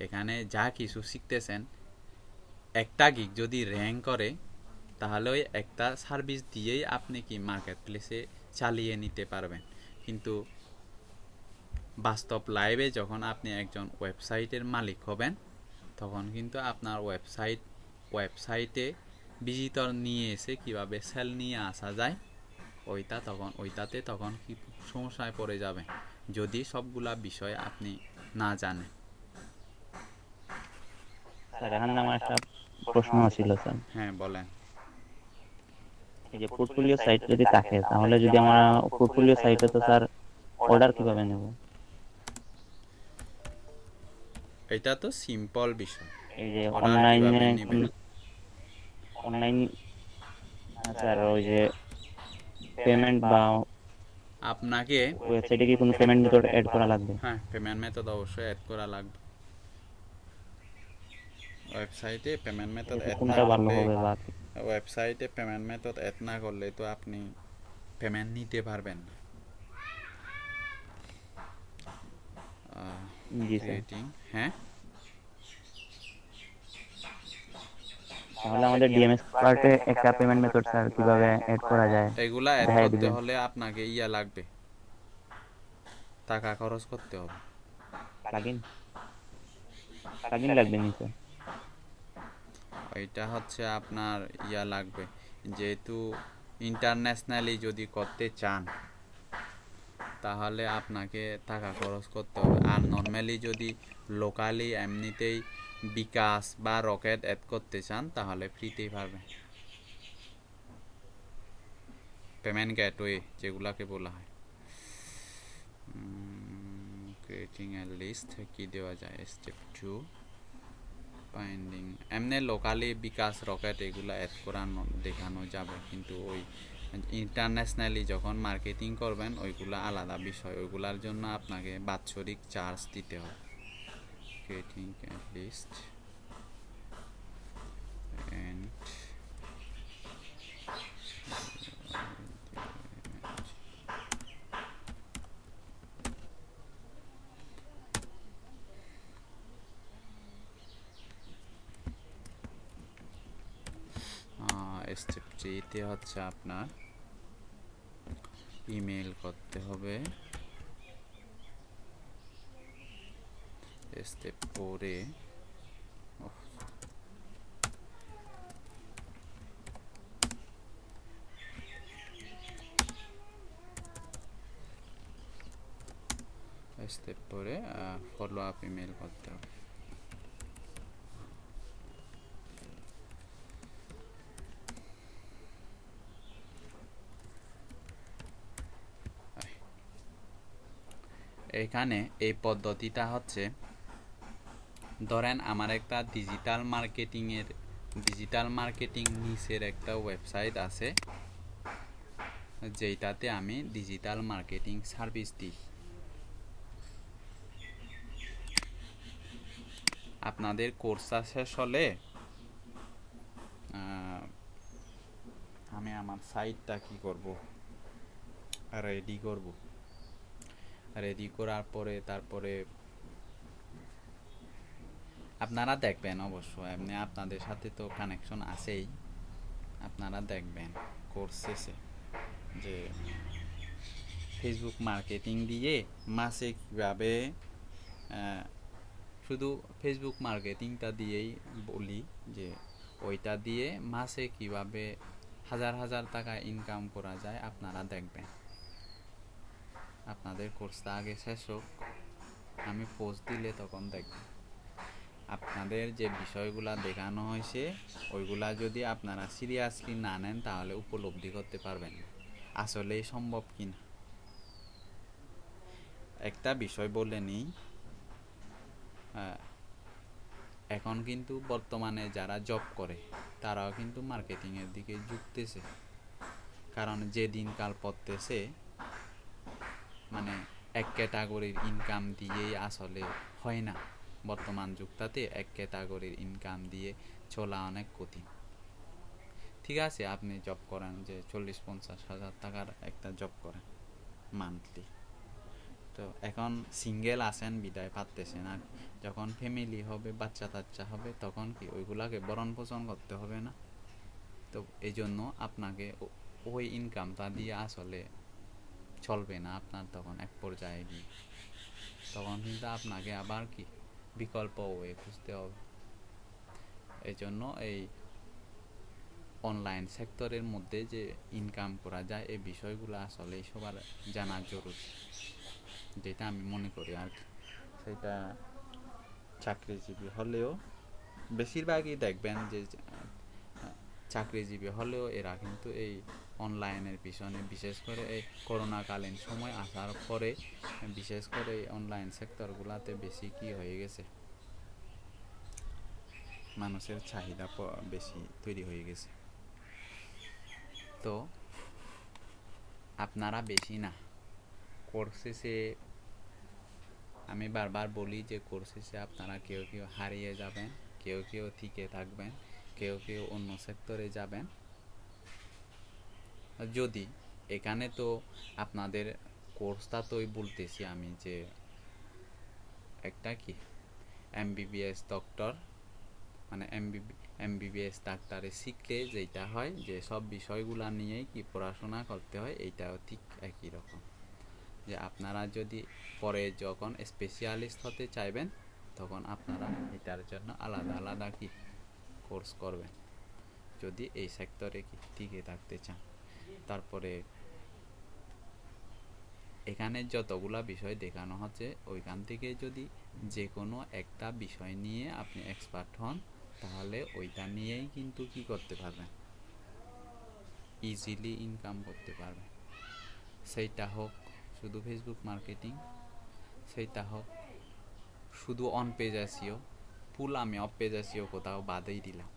এখানে যা কিছু শিখতেছেন, একটা গিগ যদি র্যাঙ্ক করে, তাহলে ওই একটা সার্ভিস দিয়েই আপনি কি মার্কেট প্লেসে চালিয়ে নিতে পারবেন। কিন্তু বাস্তব লাইভে যখন আপনি একজন ওয়েবসাইটের মালিক হবেন, তখন কিন্তু আপনার ওয়েবসাইট ওয়েবসাইটে ভিজিটর নিয়ে এসে কিভাবে সেল নিয়ে আসা যায় ওইটাতে তখন কি সমস্যায় পড়ে যাবে যদি সবগুলা বিষয় আপনি না জানেন। স্যার এখানে আমার একটা প্রশ্ন ছিল স্যার, হ্যাঁ বলেন। এই যে পোর্টফোলিও সাইট যদি থাকে তাহলে যদি আমরা পোর্টফোলিও সাইটে তো স্যার অর্ডার কিভাবে নেব? এটা তো সিম্পল বিষয়, এই যে অর্ডার কিভাবে নেবেন? অনলাইন স্যার ওই যে পেমেন্ট বা আপনাকে ওয়েবসাইটে কি কোনো পেমেন্ট মেথড অ্যাড করা লাগবে? হ্যাঁ পেমেন্ট মেথড অবশ্যই অ্যাড করা লাগবে। ওয়েবসাইটে পেমেন্ট মেথড অ্যাড না কোনটা ভালো করলে হবে বা ওয়েবসাইটে পেমেন্ট মেথড অ্যাড না করলে তো আপনি পেমেন্ট নিতে পারবেন না। জি স্যার। ক্রিয়েটিং হ্যাঁ তাহলে আমাদের ডিএমএস পার্টে একটা পেমেন্ট মেথড স্যার কিভাবে অ্যাড করা যায় এগুলা অ্যাড দেখাই করতে দিবেন। হলে আপনাকে লাগবে, টাকা খরচ করতে হবে। প্লাগইন লাগবে নি স্যার? এটা হচ্ছে আপনার লাগবে, যেহেতু ইন্টারন্যাশনালি যদি করতে চান তাহলে আপনাকে টাকা খরচ করতে হবে। আর নর্মালি যদি লোকালি এমনিতেই বিকাশ বা রকেট অ্যাড করতে চান তাহলে ফ্রিতেই পারবেন। পেমেন্ট গেটওয়ে যেগুলাকে বলা হয়। ক্রিয়েটিং এ লিস্ট কি দেওয়া যায়? Step 2 finding. এমনি লোকালি বিকাশ রকেট এগুলা অ্যাড করানো দেখানো যাবে, কিন্তু ওই ইন্টারন্যাশনালি যখন মার্কেটিং করবেন ওইগুলা আলাদা বিষয়, ওইগুলার জন্য আপনাকে বাৎসরিক চার্জ দিতে হবে। Creating a list and step 3 তে হচ্ছে আপনার ইমেল করতে হবে। স্টেপ 4 এ স্টেপ 4 এ ফলো আপ ইমেল করতে হবে। এখানে এই পদ্ধতিটা হচ্ছে, ধরেন আমার একটা ডিজিটাল মার্কেটিং নিচের একটা ওয়েবসাইট আছে যেটাতে আমি ডিজিটাল মার্কেটিং সার্ভিস দিই। আপনাদের কোর্সটা শেষ হলে আমি আমার সাইটটা কি করব, রেডি করার পরে তারপরে আপনারা দেখবেন অবশ্য, এমনি আপনাদের সাথে তো কানেকশন আছেই, আপনারা দেখবেন কোর্স শেষে যে ফেসবুক মার্কেটিং দিয়ে মাসে কীভাবে, শুধু ফেসবুক মার্কেটিংটা দিয়েই বলি যে ওইটা দিয়ে মাসে কিভাবে হাজার হাজার টাকা ইনকাম করা যায় আপনারা দেখবেন। আপনাদের কোর্সটা আগে শেষ হোক, আমি পোস্ট দিলে তখন দেখবেন। আপনাদের যে বিষয়গুলা দেখানো হয়েছে ওইগুলা যদি আপনারা সিরিয়াসলি না নেন তাহলে উপলব্ধি করতে পারবেন আসলেই সম্ভব কিনা। একটা বিষয় বলে নিই, এখন কিন্তু বর্তমানে যারা জব করে তারাও কিন্তু মার্কেটিংয়ের দিকে ঝুঁকতেছে, কারণ যে দিনকাল পড়তেছে মানে এক ক্যাটাগরির ইনকাম দিয়েই আসলে হয় না। বর্তমান যুগটাতে এক ক্যাটাগরির ইনকাম দিয়ে চলা অনেক কঠিন। ঠিক আছে, আপনি জব করেন যে 40-50 হাজার টাকার একটা জব করেন মান্থলি, তো এখন সিঙ্গেল আছেন বিদায় পারতেছেন, আর যখন ফ্যামিলি হবে বাচ্চা টাচ্চা হবে তখন কি ওইগুলাকে ভরণ পোষণ করতে হবে না? তো এই জন্য আপনাকে ওই ইনকামটা দিয়ে আসলে চলবে না আপনার, তখন এক পর্যায়ে গিয়ে তখন কিন্তু আপনাকে আবার কি বিকল্প ওয়ে খুঁজতে হবে। এই জন্য এই অনলাইন সেক্টরের মধ্যে যে ইনকাম করা যায় এই বিষয়গুলো আসলে সবার জানা জরুরি, যেটা আমি মনে করি আর কি। সেটা চাকরিজীবী হলেও বেশিরভাগই দেখবেন যে চাকরিজীবী হলেও এরা কিন্তু এই অনলাইনের পিছনে, বিশেষ করে এই করোনাকালীন সময় আসার পরে বিশেষ করে এই অনলাইন সেক্টরগুলোতে বেশি কি হয়ে গেছে, মানুষের চাহিদা বেশি তৈরি হয়ে গেছে। তো আপনারা বেশি না, কোর্স শেষে আমি বারবার বলি যে কোর্স শেষে আপনারা কেউ কেউ হারিয়ে যাবেন, কেউ কেউ টিকে থাকবেন, কেউ কেউ অন্য সেক্টরে যাবেন। যদি এখানে তো আপনাদের কোর্সটা তোই বলতেছি আমি যে একটা কি এমবিবিএস ডক্টর, মানে এমবিবিএস ডাক্তারে শিখলে যেটা হয় যে সব বিষয়গুলো নিয়েই কি পড়াশোনা করতে হয়, এইটাও ঠিক একই রকম। যে আপনারা যদি পরে যখন স্পেশালিস্ট হতে চাইবেন তখন আপনারা এটার জন্য আলাদা আলাদা কি কোর্স করবেন, যদি এই সেক্টরে কি টিকে থাকতে চান। তারপরে এখানে যতগুলা বিষয় দেখানো হচ্ছে ওইখান থেকে যদি যে কোনো একটা বিষয় নিয়ে আপনি এক্সপার্ট হন তাহলে ওইটা নিয়েই কিন্তু কি করতে পারবেন, ইজিলি ইনকাম করতে পারবেন। সেইটা হোক শুধু ফেসবুক মার্কেটিং, সেইটা হোক শুধু অন পেজ এসইও, ফুল আমি অফ পেজ এসইও কোথাও বাদেই দিলাম।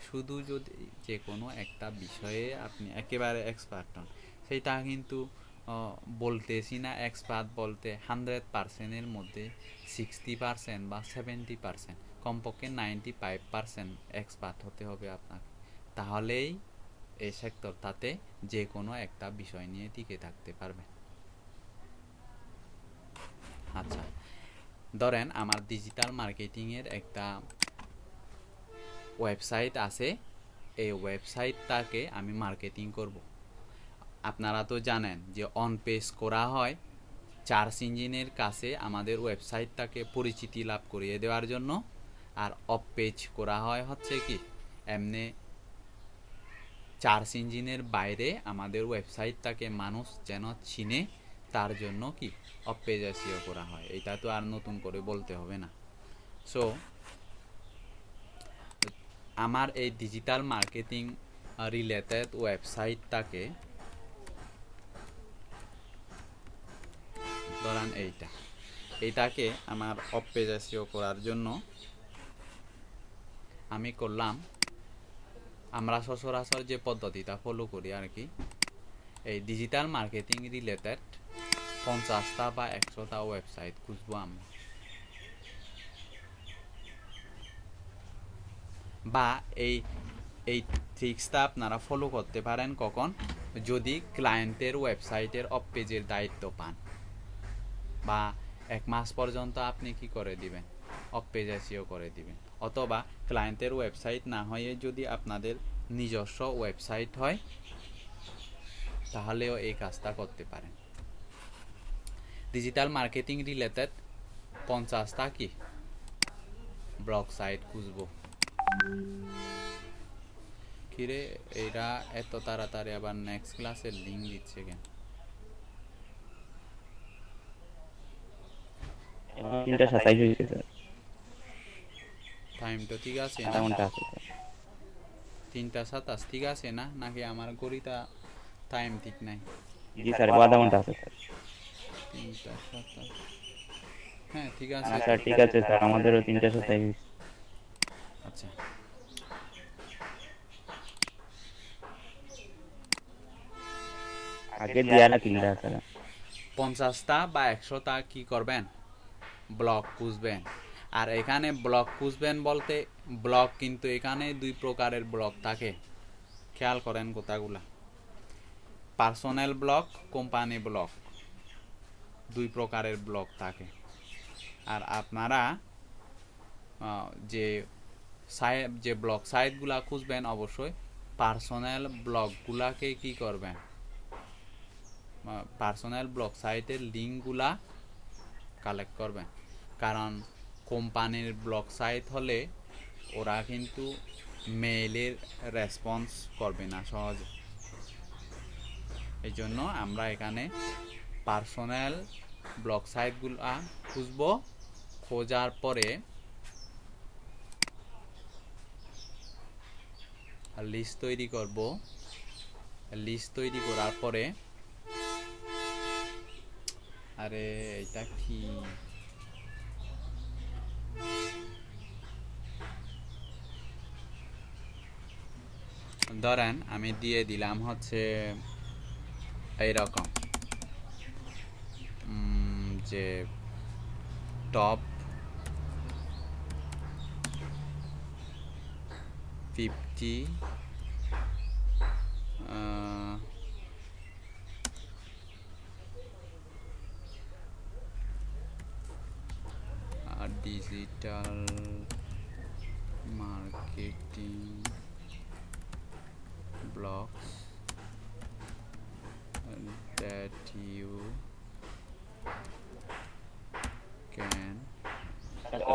শুধু যদি যে কোনো একটা বিষয়ে আপনি একেবারে এক্সপার্ট হন, সেইটা কিন্তু বলতেছি না এক্সপার্ট বলতে 100%-এর মধ্যে 60% বা 70%, কমপক্ষে 95% এক্সপার্ট হতে হবে আপনাকে, তাহলেই এই সেক্টরটাতে যে কোনো একটা বিষয় নিয়ে টিকে থাকতে পারবেন। আচ্ছা, ধরেন আমার ডিজিটাল মার্কেটিংয়ের একটা ওয়েবসাইট আছে, এই ওয়েবসাইটটাকে আমি মার্কেটিং করব। আপনারা তো জানেন যে অন পেজ করা হয় সার্চ ইঞ্জিনের কাছে আমাদের ওয়েবসাইটটাকে পরিচিতি লাভ করিয়ে দেওয়ার জন্য, আর অফ পেজ করা হয় হচ্ছে কি এমনি সার্চ ইঞ্জিনের বাইরে আমাদের ওয়েবসাইটটাকে মানুষ যেন চিনে তার জন্য কি অফ পেজ এসইও করা হয়। এটা তো আর নতুন করে বলতে হবে না। সো আমার এই ডিজিটাল মার্কেটিং রিলেটেড ওয়েবসাইটটাকে ধরেন এইটাকে আমার অফ পেজ এসইও করার জন্য আমি করলাম, আমরা সচরাচর যে পদ্ধতিটা ফলো করি আর কি, এই ডিজিটাল মার্কেটিং রিলেটেড 50টা বা 100টা ওয়েবসাইট খুঁজবো আমরা, বা এই ট্রিক্সটা আপনারা ফলো করতে পারেন কখন, যদি ক্লায়েন্টের ওয়েবসাইটের অফ পেজের দায়িত্ব পান, বা 1 মাস পর্যন্ত আপনি কি করে দিবেন, অফ পেজ এসইও করে দিবেন। অথবা ক্লায়েন্টের ওয়েবসাইট না হয়ে যদি আপনাদের নিজস্ব ওয়েবসাইট হয় তাহলেও এই কাজটা করতে পারেন। ডিজিটাল মার্কেটিং রিলেটেড 50টা কি ব্লগ সাইট খুঁজবো। কিরে এরা এত তাড়াতাড়ি আবার নেক্সট ক্লাসের লিঙ্ক দিচ্ছে কেন? 3:27 হয়েছে স্যার, টাইম তো ঠিক আছে না? আধা ঘন্টা আছে স্যার। 3:27 ঠিক আছে না, নাকি আমার ঘড়িটা টাইম ঠিক নাই? জি স্যার, আধা ঘন্টা আছে স্যার। 3:27, হ্যাঁ ঠিক আছে স্যার ঠিক আছে স্যার, আমাদেরও 3:27। আচ্ছা, আগে দিয়া না 3টা স্যার। 50টা বা 100টা কি করবেন, ব্লগ খুঁজবেন। আর এখানে ব্লগ খুঁজবেন বলতে ব্লগ কিন্তু এখানে 2 প্রকারের ব্লগ থাকে, খেয়াল করেন কথাগুলা। পার্সোনাল ব্লগ, কোম্পানি ব্লগ, 2 প্রকারের ব্লগ থাকে। আর আপনারা যে ব্লগ সাইটগুলা খুঁজবেন অবশ্যই পার্সোনাল ব্লগগুলাকে কি করবেন, পার্সোনাল ব্লগ সাইটের লিঙ্কগুলা কালেক্ট করবেন। কারণ কোম্পানির ব্লগ সাইট হলে ওরা কিন্তু মেইলের রেসপন্স করবে না সহজে। এই জন্য আমরা এখানে পার্সোনাল ব্লগ সাইটগুলো খুঁজবো, খোঁজার পরে লিস্ট তৈরি করব। লিস্ট তৈরি করার পরে আরে এটা কি ধরেন আমি দিয়ে দিলাম হচ্ছে এইরকম যে top 50 digital marketing blogs that you can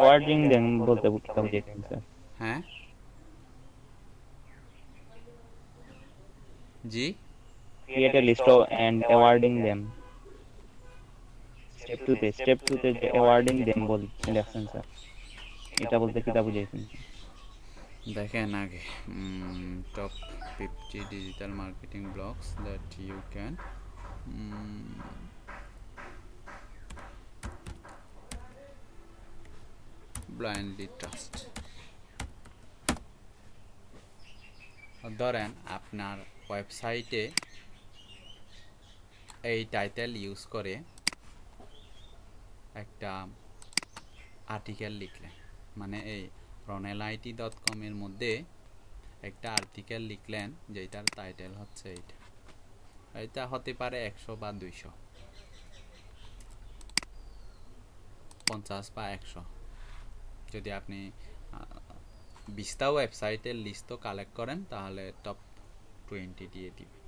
wording them বলতে বুঝেছেন স্যার। হ্যাঁ ji create a list and awarding them. Step 2 তে যে অ্যাওয়ার্ডিং দেম বলছেন স্যার, এটা বলতে কিটা বুঝাইছেন? দেখেন আগে top 50 digital marketing blogs that you can blindly trust. ধরেন আপনার ওয়েবসাইটে এই টাইটেল ইউজ করে একটা আর্টিকেল লিখলেন, মানে এই ronelIT.com এর মধ্যে একটা আর্টিকেল লিখলেন যেটার টাইটেল হচ্ছে এইটা। এটা হতে পারে 100 বা 200, 50 বা 100। যদি আপনি 20টা ওয়েবসাইটের লিস্ট কালেক্ট করেন তাহলে টপ 20 দিয়ে দিবেন।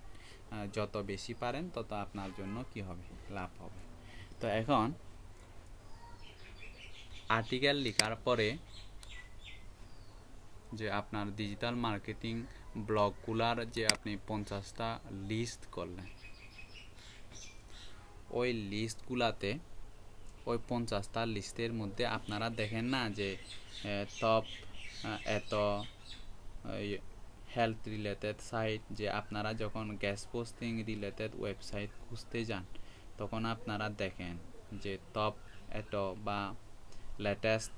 যত বেশি পারেন তত আপনার জন্য কি হবে, লাভ হবে। তো এখন আর্টিকেল লেখার পরে যে আপনার ডিজিটাল মার্কেটিং ব্লগগুলার যে আপনি 50টা লিস্ট করলেন, ওই লিস্টগুলাতে ওই 50টা লিস্টের মধ্যে আপনারা দেখেন না যে টপ এত হেলথ রিলেটেড সাইট, যে আপনারা যখন গেস্ট পোস্টিং রিলেটেড ওয়েবসাইট খুঁজতে যান তখন আপনারা দেখেন যে টপ এত বা লেটেস্ট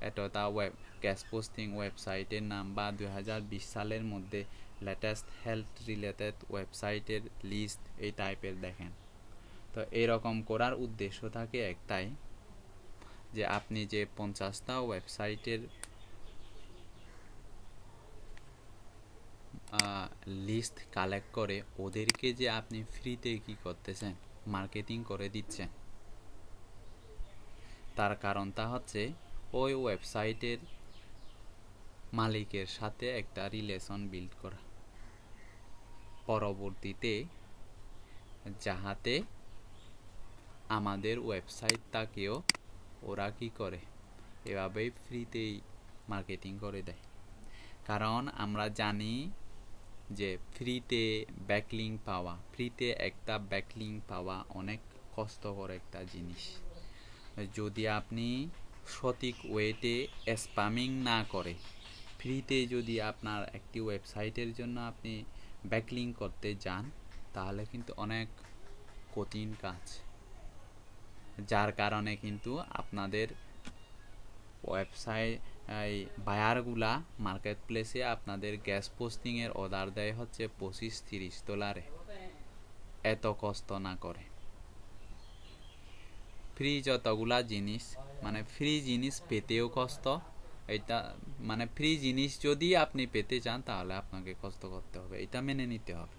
এতটা গেস্ট পোস্টিং ওয়েবসাইটের নাম বা 2020 সালের মধ্যে লেটেস্ট হেলথ রিলেটেড ওয়েবসাইটের লিস্ট এই টাইপের দেখেন। তো এরকম করার উদ্দেশ্য থাকে একটাই, যে আপনি যে 50টা ওয়েবসাইটের লিস্ট কালেক্ট করে ওদেরকে যে আপনি ফ্রিতে কি করতেছেন, মার্কেটিং করে দিচ্ছেন। তার কারণটা হচ্ছে ওই ওয়েবসাইটের মালিকের সাথে একটা রিলেশন বিল্ড করা, পরবর্তীতে যাহাতে আমাদের ওয়েবসাইটটাকেও ওরা কি করে এভাবেই ফ্রিতেই মার্কেটিং করে দেয়। কারণ আমরা জানি যে ফ্রিতে ব্যাকলিঙ্ক পাওয়া, ফ্রিতে একটা ব্যাকলিঙ্ক পাওয়া অনেক কষ্টকর একটা জিনিস। যদি আপনি সঠিক ওয়েতে স্প্যামিং না করে ফ্রিতে যদি আপনার একটি ওয়েবসাইটের জন্য আপনি ব্যাকলিঙ্ক করতে যান তাহলে কিন্তু অনেক কঠিন কাজ, যার কারণে কিন্তু আপনাদের ওয়েবসাইট এই বায়ারগুলা মার্কেট প্লেসে আপনাদের গ্যাস পোস্টিংয়ের অর্ডার দেয় হচ্ছে $25-30, এত কষ্ট না করে। ফ্রি যতগুলা জিনিস, মানে ফ্রি জিনিস পেতেও কষ্ট, এটা মানে ফ্রি জিনিস যদি আপনি পেতে চান তাহলে আপনাকে কষ্ট করতে হবে, এটা মেনে নিতে হবে।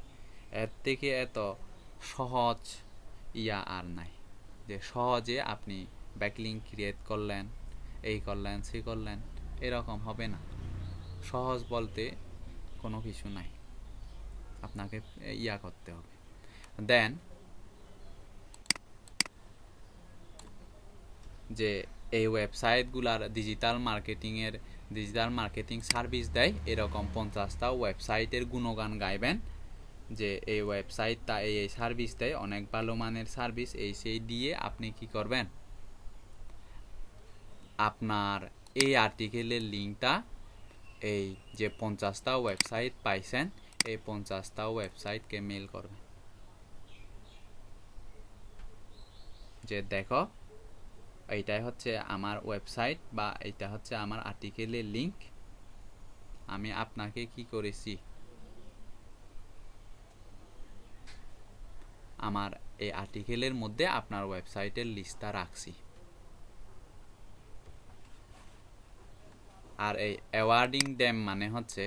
এর থেকে এত সহজ আর নাই যে সহজে আপনি ব্যাকলিঙ্ক ক্রিয়েট করলেন, এই করলেন সেই করলেন, এরকম হবে না। সহজ বলতে কোনো কিছু নাই, আপনাকে করতে হবে। দেন যে এই ওয়েবসাইটগুলার ডিজিটাল মার্কেটিং সার্ভিস দেয়, এরকম 50টা ওয়েবসাইটের গুণগান গাইবেন যে এই ওয়েবসাইটটা এই সার্ভিস দেয়, অনেক ভালো মানের সার্ভিস, সেই দিয়ে আপনি কি করবেন, আপনার এই আর্টিকেলের লিঙ্কটা এই যে 50টা ওয়েবসাইট পাইছেন এই 50টা ওয়েবসাইটকে মেল করবেন যে দেখো এইটাই হচ্ছে আমার ওয়েবসাইট বা এইটা হচ্ছে আমার আর্টিকেলের লিঙ্ক, আমি আপনাকে কি করেছি, আমার এই আর্টিকেলের মধ্যে আপনার ওয়েবসাইটের লিস্টটা রাখছি। আর এই অ্যাওয়ার্ডিং ডেম মানে হচ্ছে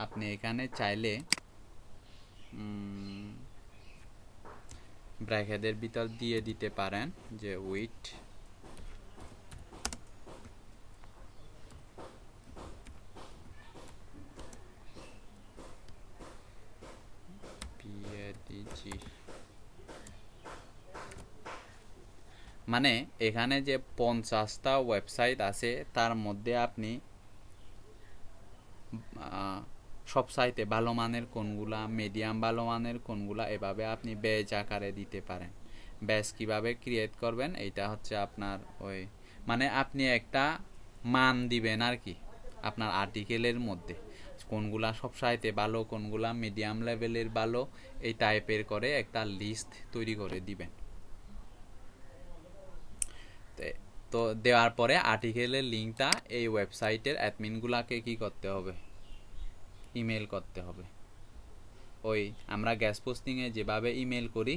আপনি এখানে চাইলে ব্র্যাকেটের ভিতর দিয়ে দিতে পারেন যে উইথ PADG, মানে এখানে যে 50টা ওয়েবসাইট আছে তার মধ্যে আপনি সব সাইটে ভালো মানের কোনগুলা, মিডিয়াম ভালো মানের কোনগুলা, এভাবে আপনি ব্যাজ আকারে দিতে পারেন। ব্যাজ কিভাবে ক্রিয়েট করবেন, এইটা হচ্ছে আপনার ওই মানে আপনি একটা মান দিবেন আর কি আপনার আর্টিকেলের মধ্যে, কোনগুলা সব সাইটে ভালো, কোনগুলা মিডিয়াম লেভেলের ভালো, এই টাইপের করে একটা লিস্ট তৈরি করে দিবেন। তো দেওয়ার পরে আর্টিকেলের লিঙ্কটা এই ওয়েবসাইটের অ্যাডমিনগুলাকে কি করতে হবে, ইমেল করতে হবে। ওই আমরা গ্যাস পোস্টিংয়ে যেভাবে ইমেল করি,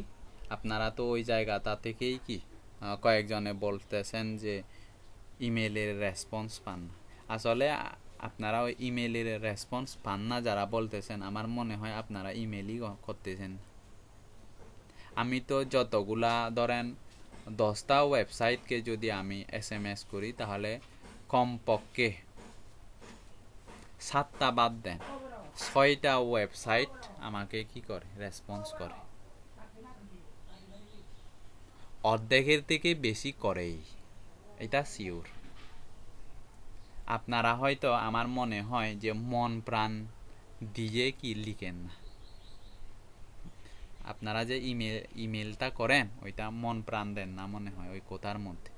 আপনারা তো ওই জায়গাটা থেকেই কি কয়েকজনে বলতেছেন যে ইমেলের রেসপন্স পান না। আসলে আপনারা ওই ইমেলের রেসপন্স পান না যারা বলতেছেন, আমার মনে হয় আপনারা ইমেলই করতেছেন। আমি তো যতগুলা ধরেন 10টা ওয়েবসাইটকে যদি আমি SMS করি তাহলে কমপক্ষে 7টা বাদ দেন 6টা ওয়েবসাইট আমাকে কি করে, রেসপন্স করে। অর্ধেকের থেকে বেশি করেই, এটা শিওর। আপনারা হয়তো আমার মনে হয় যে মন প্রাণ দিয়ে কি লিখেন না, আপনারা যে ইমেলটা করেন ওইটা মন প্রাণ দেন না মনে হয় ওই কথার মধ্যে,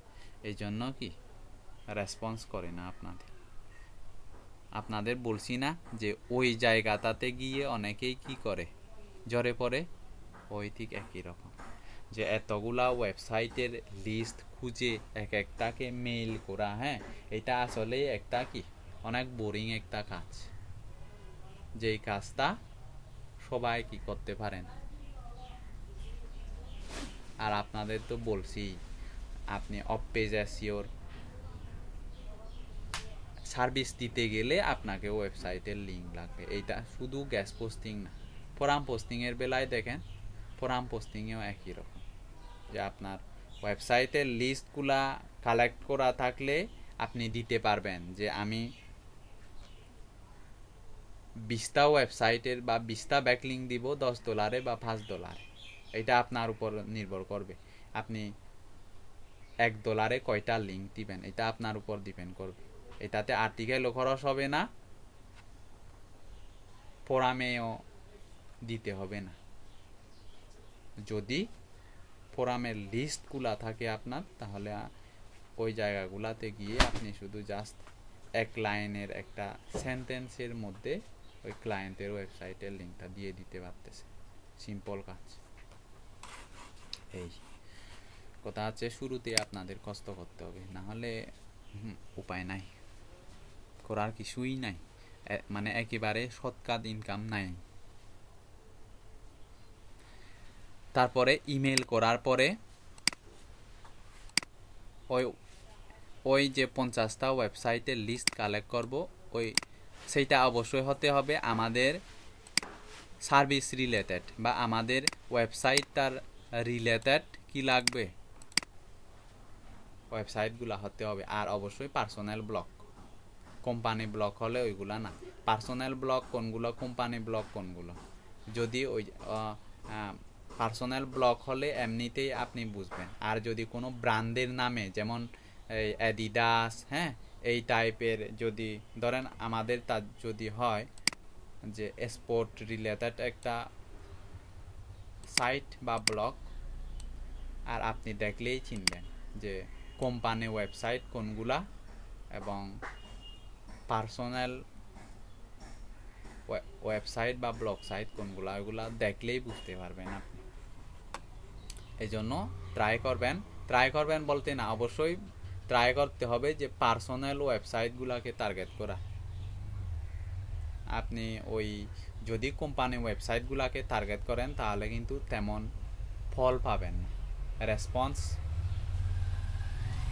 এই জন্য কি রেসপন্স করে না আপনাদের বলছি না যে ওই জায়গাটাতে গিয়ে অনেকেই কি করে, ঝরে পড়ে। ওই ঠিক একই রকম যে এতগুলা ওয়েবসাইটের লিস্ট খুঁজে এক একটাকে মেইল করা, হ্যাঁ এটা আসলে একটা কি অনেক বোরিং একটা কাজ, যেই কাজটা সবাই কি করতে পারেন। আর আপনাদের তো বলছি আপনি অফ পেজ এসইওর সার্ভিস দিতে গেলে আপনাকে ওয়েবসাইটের লিঙ্ক লাগবে। এইটা শুধু গ্যাস পোস্টিং না, ফোরাম পোস্টিংয়ের বেলায় দেখেন, ফোরাম পোস্টিংয়েও একই রকম যে আপনার ওয়েবসাইটের লিস্টগুলা কালেক্ট করা থাকলে আপনি দিতে পারবেন যে আমি 20টা ওয়েবসাইটের বা 20টা ব্যাকলিঙ্ক দিব $10 বা $5, এটা আপনার উপর নির্ভর করবে। আপনি $1 কয়টা লিঙ্ক দিবেন এটা আপনার উপর ডিপেন্ড করবে। এটাতে আর্টিকেলও খরচ হবে না, ফোরামেও দিতে হবে না। যদি ফোরামের লিস্টগুলা থাকে আপনার, তাহলে ওই জায়গাগুলাতে গিয়ে আপনি শুধু জাস্ট এক লাইনের একটা সেন্টেন্সের মধ্যে ওই ক্লায়েন্টের ওয়েবসাইটের লিঙ্কটা দিয়ে দিতে পারতেছে। সিম্পল কাজ। এই কথা আছে, শুরুতে আপনাদের কষ্ট করতে হবে, না হলে উপায় নাই, করার কিছুই নাই, মানে একেবারে শর্টকাট ইনকাম নাই। তারপরে ইমেল করার পরে ওই যে 50টা ওয়েবসাইটের লিস্ট কালেক্ট করব, সেইটা অবশ্যই হতে হবে আমাদের সার্ভিস রিলেটেড বা আমাদের ওয়েবসাইটটার রিলেটেড কি লাগবে, ওয়েবসাইটগুলো হতে হবে। আর অবশ্যই পার্সোনাল ব্লগ, কোম্পানি ব্লগ হলে ওইগুলা না। পার্সোনাল ব্লগ কোনগুলো, কোম্পানি ব্লগ কোনগুলো। যদি ওই পার্সোনাল ব্লগ হলে এমনিতেই আপনি বুঝবেন। আর যদি কোনো ব্র্যান্ডের নামে, যেমন এই অ্যাডিডাস, হ্যাঁ, এই টাইপের যদি ধরেন আমাদের তার যদি হয় যে স্পোর্ট রিলেটেড একটা সাইট বা ব্লগ, আর আপনি দেখলেই চিনবেন যে কোম্পানি ওয়েবসাইট কোনগুলা এবং পার্সোনাল ওয়েবসাইট বা ব্লগ সাইট কোনগুলা, ওগুলা দেখলেই বুঝতে পারবেন আপনি। এই জন্য ট্রাই করবেন বলতে না, অবশ্যই ট্রাই করতে হবে যে পার্সোনাল ওয়েবসাইটগুলোকে টার্গেট করা। আপনি ওই যদি কোম্পানি ওয়েবসাইটগুলোকে টার্গেট করেন তাহলে কিন্তু তেমন ফল পাবেন না, রেসপন্স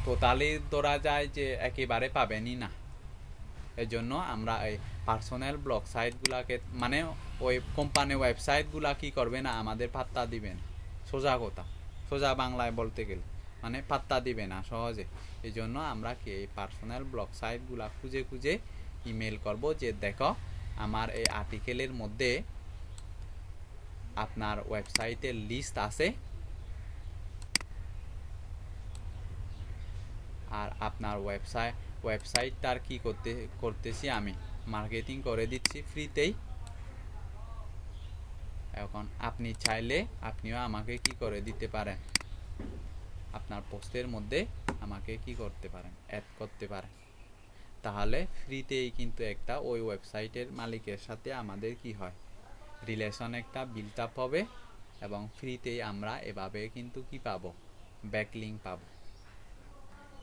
টোটালি ধরা যায় যে একেবারে পাবেনই না। এই জন্য আমরা এই পার্সোনাল ব্লগ সাইটগুলোকে, মানে ওই কোম্পানি ওয়েবসাইটগুলো কি করবে না, আমাদের পাত্তা দিবে না। সোজা কথা, সোজা বাংলায় বলতে গেলে মানে পাত্তা দিবে না সহজে। এই জন্য আমরা কি এই পার্সোনাল ব্লগ সাইটগুলো খুঁজে খুঁজে ইমেল করব যে দেখো আমার এই আর্টিকেলের মধ্যে আপনার ওয়েবসাইটের লিস্ট আছে, আর আপনার ওয়েবসাইটটার কি করতেছি আমি মার্কেটিং করে দিচ্ছি ফ্রিতেই। এখন আপনি চাইলে আপনিও আমাকে কি করে দিতে পারেন, আপনার পোস্টের মধ্যে আমাকে কি করতে পারেন, অ্যাড করতে পারেন। তাহলে ফ্রিতেই কিন্তু একটা ওই ওয়েবসাইটের মালিকের সাথে আমাদের কি হয়, রিলেশন একটা বিল্ড আপ হবে, এবং ফ্রিতেই আমরা এভাবে কিন্তু কি পাবো, ব্যাকলিঙ্ক পাবো।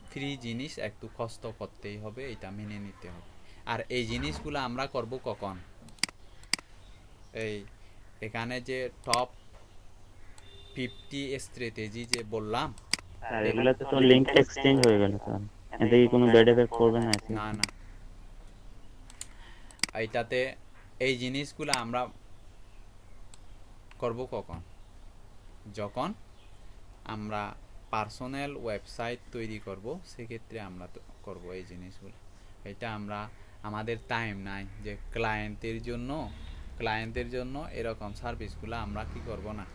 ফ্রি জিনিস একটু কষ্ট করতেই হবে, এটা মেনে নিতে হবে। আর এই জিনিসগুলো আমরা করব কখন, এই এখানে যে টপ 50 স্ট্র্যাটেজি যে বললাম, স্যার এগুলোতে তো লিংক এক্সচেঞ্জ হয়ে গেল স্যার, এতে কি কোনো ব্যাড এফেক্ট পড়বে না? না না, এইটাতে এই জিনিসগুলো আমরা করব কখন, যখন আমরা পার্সোনাল ওয়েবসাইট তৈরি করব, সেক্ষেত্রে আমরা তো করব এই জিনিসগুলো। এটা আমরা আমাদের টাইম নাই যে ক্লায়েন্টের জন্য এরকম সার্ভিসগুলো আমরা কি করব না,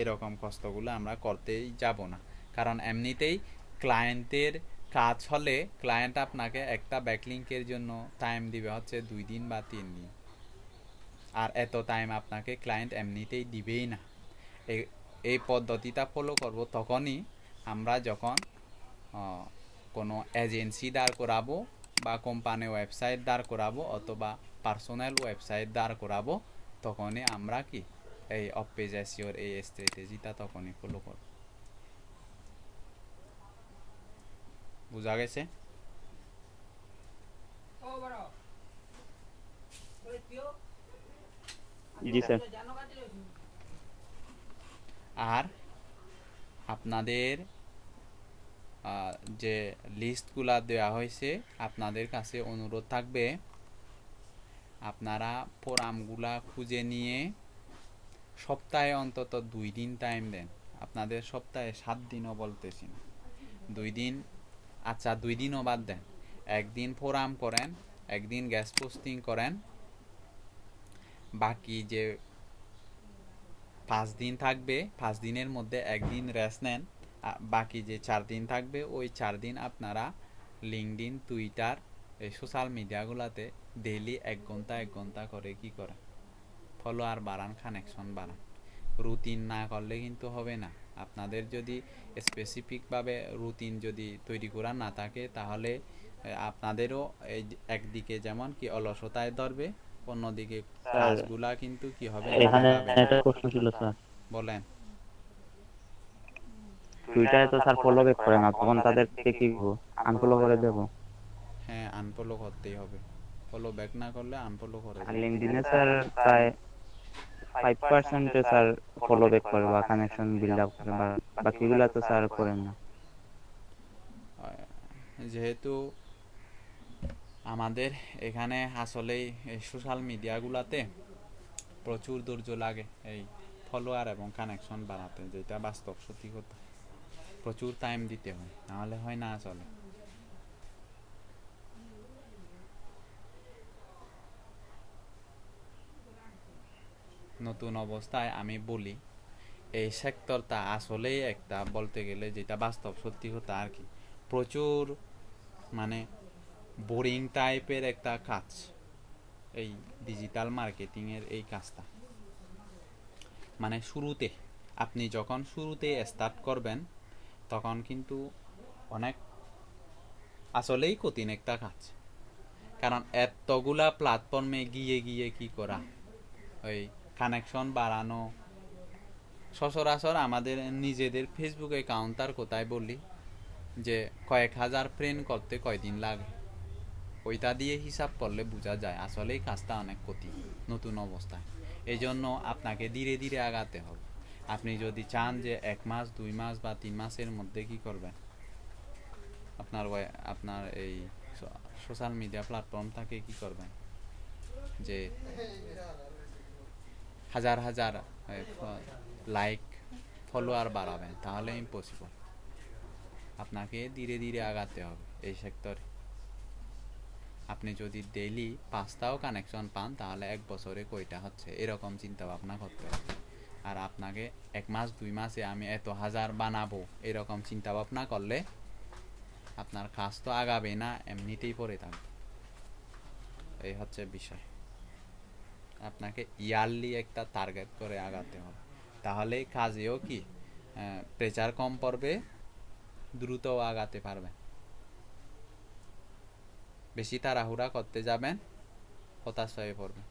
এরকম কষ্টগুলো আমরা করতেই যাব না। কারণ এমনিতেই ক্লায়েন্টের কাজ হলে ক্লায়েন্ট আপনাকে একটা ব্যাকলিঙ্কের জন্য টাইম দিবে হচ্ছে 2 দিন বা 3 দিন, আর এত টাইম আপনাকে ক্লায়েন্ট এমনিতেই দিবেই না। এই পদ্ধতিটা ফলো করব তখনই আমরা যখন কোনো এজেন্সি দাঁড় করাবো বা কোম্পানি ওয়েবসাইট দাঁড় করাবো অথবা পার্সোনাল ওয়েবসাইট দাঁড় করাবো, তখনই আমরা কি এই অফ পেজ এসইওর এই স্ট্র্যাটেজিটা তখনই ফলো করব। বুঝা গেছে? জি স্যার। আর আপনাদের যে লিস্টগুলা দেওয়া হয়েছে, আপনাদের কাছে অনুরোধ থাকবে আপনারা ফোরামগুলা খুঁজে নিয়ে সপ্তাহে অন্তত 2 দিন টাইম দেন। আপনাদের সপ্তাহে 7 দিনও বলতেছি না, 2 দিন, আচ্ছা 2 দিনও বাদ দেন, একদিন ফোরাম করেন, একদিন গেস্ট পোস্টিং করেন, বাকি যে 5 দিন থাকবে 5 দিনের মধ্যে একদিন রেস্ট নেন, বাকি যে 4 দিন থাকবে ওই 4 দিন আপনারা লিঙ্কডইন, টুইটার, এই সোশ্যাল মিডিয়াগুলোতে ডেইলি 1 ঘন্টা করে কি করেন, ফলোয়ার বাড়ান, কানেকশন বাড়ান। রুটিন না করলে কিন্তু হবে না। আপনাদের যদি স্পেসিফিকভাবে রুটিন যদি তৈরি করা না থাকে, তাহলে আপনাদেরও এই একদিকে যেমন কি অলসতায় ধরবে, অন্যদিকে কাজগুলা কিন্তু কি হবে, এখানে একটা প্রশ্ন ছিল স্যার। বলেন। টুইটারে তো স্যার ফলো ব্যাক করে না, তখন তাদেরকে কি আনফলো করে দেবো? হ্যাঁ, আনফলো করতেই হবে, ফলো ব্যাক না করলে আনফলো করে আর দেবেন। লিঙ্কডইনে স্যার প্রায় 5% স্যার ফলো ব্যাক করে বা কানেকশন বিল্ড আপ করে, বাকিগুলা তো স্যার করেন না। যেহেতু আমাদের এখানে আসলেই এই সোশ্যাল মিডিয়াগুলোতে প্রচুর ধৈর্য লাগে এই ফলোয়ার এবং কানেকশন বানাতে, যেটা বাস্তব সত্যি কথা, প্রচুর টাইম দিতে হয়, নাহলে হয় না আসলে। নতুন অবস্থায় আমি বলি এই সেক্টরটা আসলেই একটা বলতে গেলে যেটা বাস্তব সত্যি কথা আর কি, প্রচুর মানে বোরিং টাইপের একটা কাজ এই ডিজিটাল মার্কেটিংয়ের এই কাজটা। মানে শুরুতে আপনি যখন শুরুতে স্টার্ট করবেন তখন কিন্তু অনেক আসলেই কঠিন একটা কাজ, কারণ এতগুলা প্ল্যাটফর্মে গিয়ে গিয়ে কি করা, ওই কানেকশন বাড়ানো। সচরাচর আমাদের নিজেদের ফেসবুক অ্যাকাউন্টটার কোথায় বলি যে কয়েক হাজার ফ্রেন্ড করতে কয়দিন লাগে, ওইটা দিয়ে হিসাব করলে বোঝা যায় আসলে এই কাজটা অনেক কঠিন নতুন অবস্থায়। এই জন্য আপনাকে ধীরে ধীরে আগাতে হবে। আপনি যদি চান যে 1 মাস 2 মাস বা 3 মাসের মধ্যে কি করবেন, আপনার এই সোশ্যাল মিডিয়া প্ল্যাটফর্মটাকে কি করবেন যে হাজার হাজার লাইক ফলোয়ার বাড়াবেন, তাহলে ইম্পসিবল। আপনাকে ধীরে ধীরে আগাতে হবে এই সেক্টরে। আপনি যদি ডেইলি 5টাও কানেকশন পান তাহলে 1 বছরে কয়টা হচ্ছে এরকম চিন্তা ভাবনা করতে হবে। আর আপনাকে 1 মাস 2 মাসে আমি এত হাজার বানাবো এরকম চিন্তা ভাবনা করলে আপনার কাজ তো আগাবে না, এমনিতেই পড়ে থাকবে। এই হচ্ছে বিষয়। আপনাকে ইয়ারলি একটা টার্গেট করে আগাতে হবে, তাহলে কাজেও কি প্রেসার কম পড়বে, দ্রুত আগাতে পারবেন। বেশি তাড়াহুড়া করতে যাবেন, হতাশ হয়ে পড়বেন।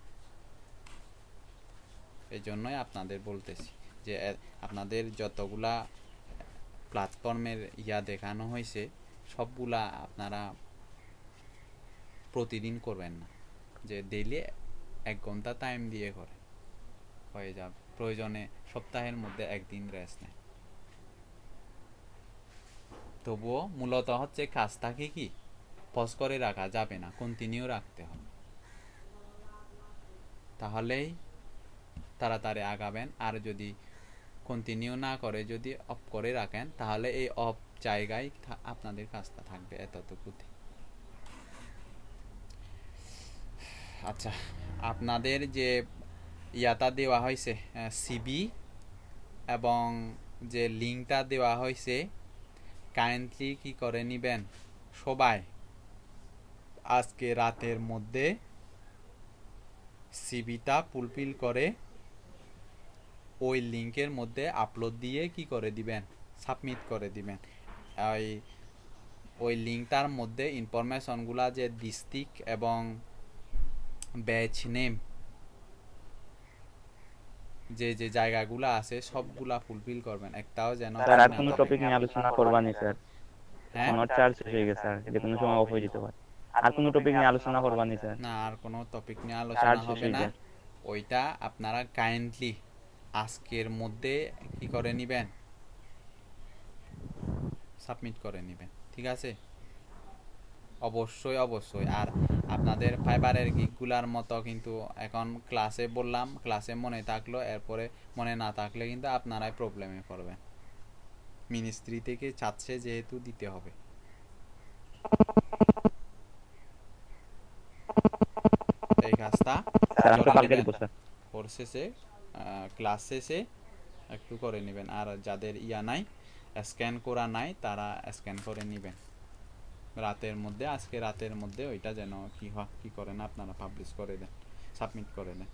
এই জন্যই আপনাদের বলতেছি যে আপনাদের যতগুলা প্ল্যাটফর্মের দেখানো হয়েছে সবগুলা আপনারা প্রতিদিন করবেন না, যে ডেইলি 1 ঘন্টা টাইম দিয়ে করে হয়ে যাবে। প্রয়োজনে সপ্তাহের মধ্যে 1 দিন রেস্ট নেয়। তবুও মূলত হচ্ছে কাজটাকে কি পজ করে রাখা যাবে না, কন্টিনিউ রাখতে হবে, তাহলেই তাড়াতাড়ি আগাবেন। আর যদি কন্টিনিউ না করে যদি অফ করে রাখেন তাহলে এই অফ জায়গায় আপনাদের কাজটা থাকবে এতটুকুতে। আচ্ছা, আপনাদের যে ইয়াটা দেওয়া হয়েছে সিবি এবং যে লিঙ্কটা দেওয়া হয়েছে কাইন্ডলি কি করে নেবেন, সবাই আজকে রাতের মধ্যে সিবিটা ফুলফিল করে ওই লিঙ্কের মধ্যে আপলোড দিয়ে কি করে দিবেন, সাবমিট করে দিবেন। ওই লিঙ্কটার মধ্যে ইনফরমেশনগুলা যে ডিস্ট্রিক্ট এবং ব্যাচ নেম যে যে জায়গাগুলো আছে সবগুলা ফুলফিল করবেন, একটাও যেন স্যার আর কোনো টপিক নিয়ে আলোচনা করবানি স্যার? হ্যাঁ আমার চার্জ শেষ হয়ে গেছে, আর যে কোনো সময় অফ হয়ে যেতে পারে। আর কোনো টপিক নিয়ে আলোচনা করবানি স্যার? না, আর কোনো টপিক নিয়ে আলোচনা চার্জ শেষ হবে হয়ে না। যায়। ওইটা আপনারা কাইন্ডলি আজকের মধ্যে কি করে নেবেন, সাবমিট করে নেবেন, ঠিক আছে? অবশ্যই অবশ্যই। আর আপনাদের ফাইবারের গিগগুলার মতো কিন্তু এখন ক্লাসে বললাম, ক্লাসে মনে থাকলো, এরপরে মনে না থাকলে কিন্তু আপনারাই প্রবলেমে পড়বেন। মিনিস্ট্রি থেকে চাচ্ছে যেহেতু দিতে হবে। এই কাজটা স্যার আমি তো কালকে দিব স্যার। কোর্স শেষে ক্লাস শেষে একটু করে নেবেন। আর যাদের নাই, স্ক্যান করা নাই, তারা স্ক্যান করে নেবেন রাতের মধ্যে, আজকে রাতের মধ্যে ওইটা যেন কি করেন আপনারা পাবলিশ করে দেন, সাবমিট করে দেন।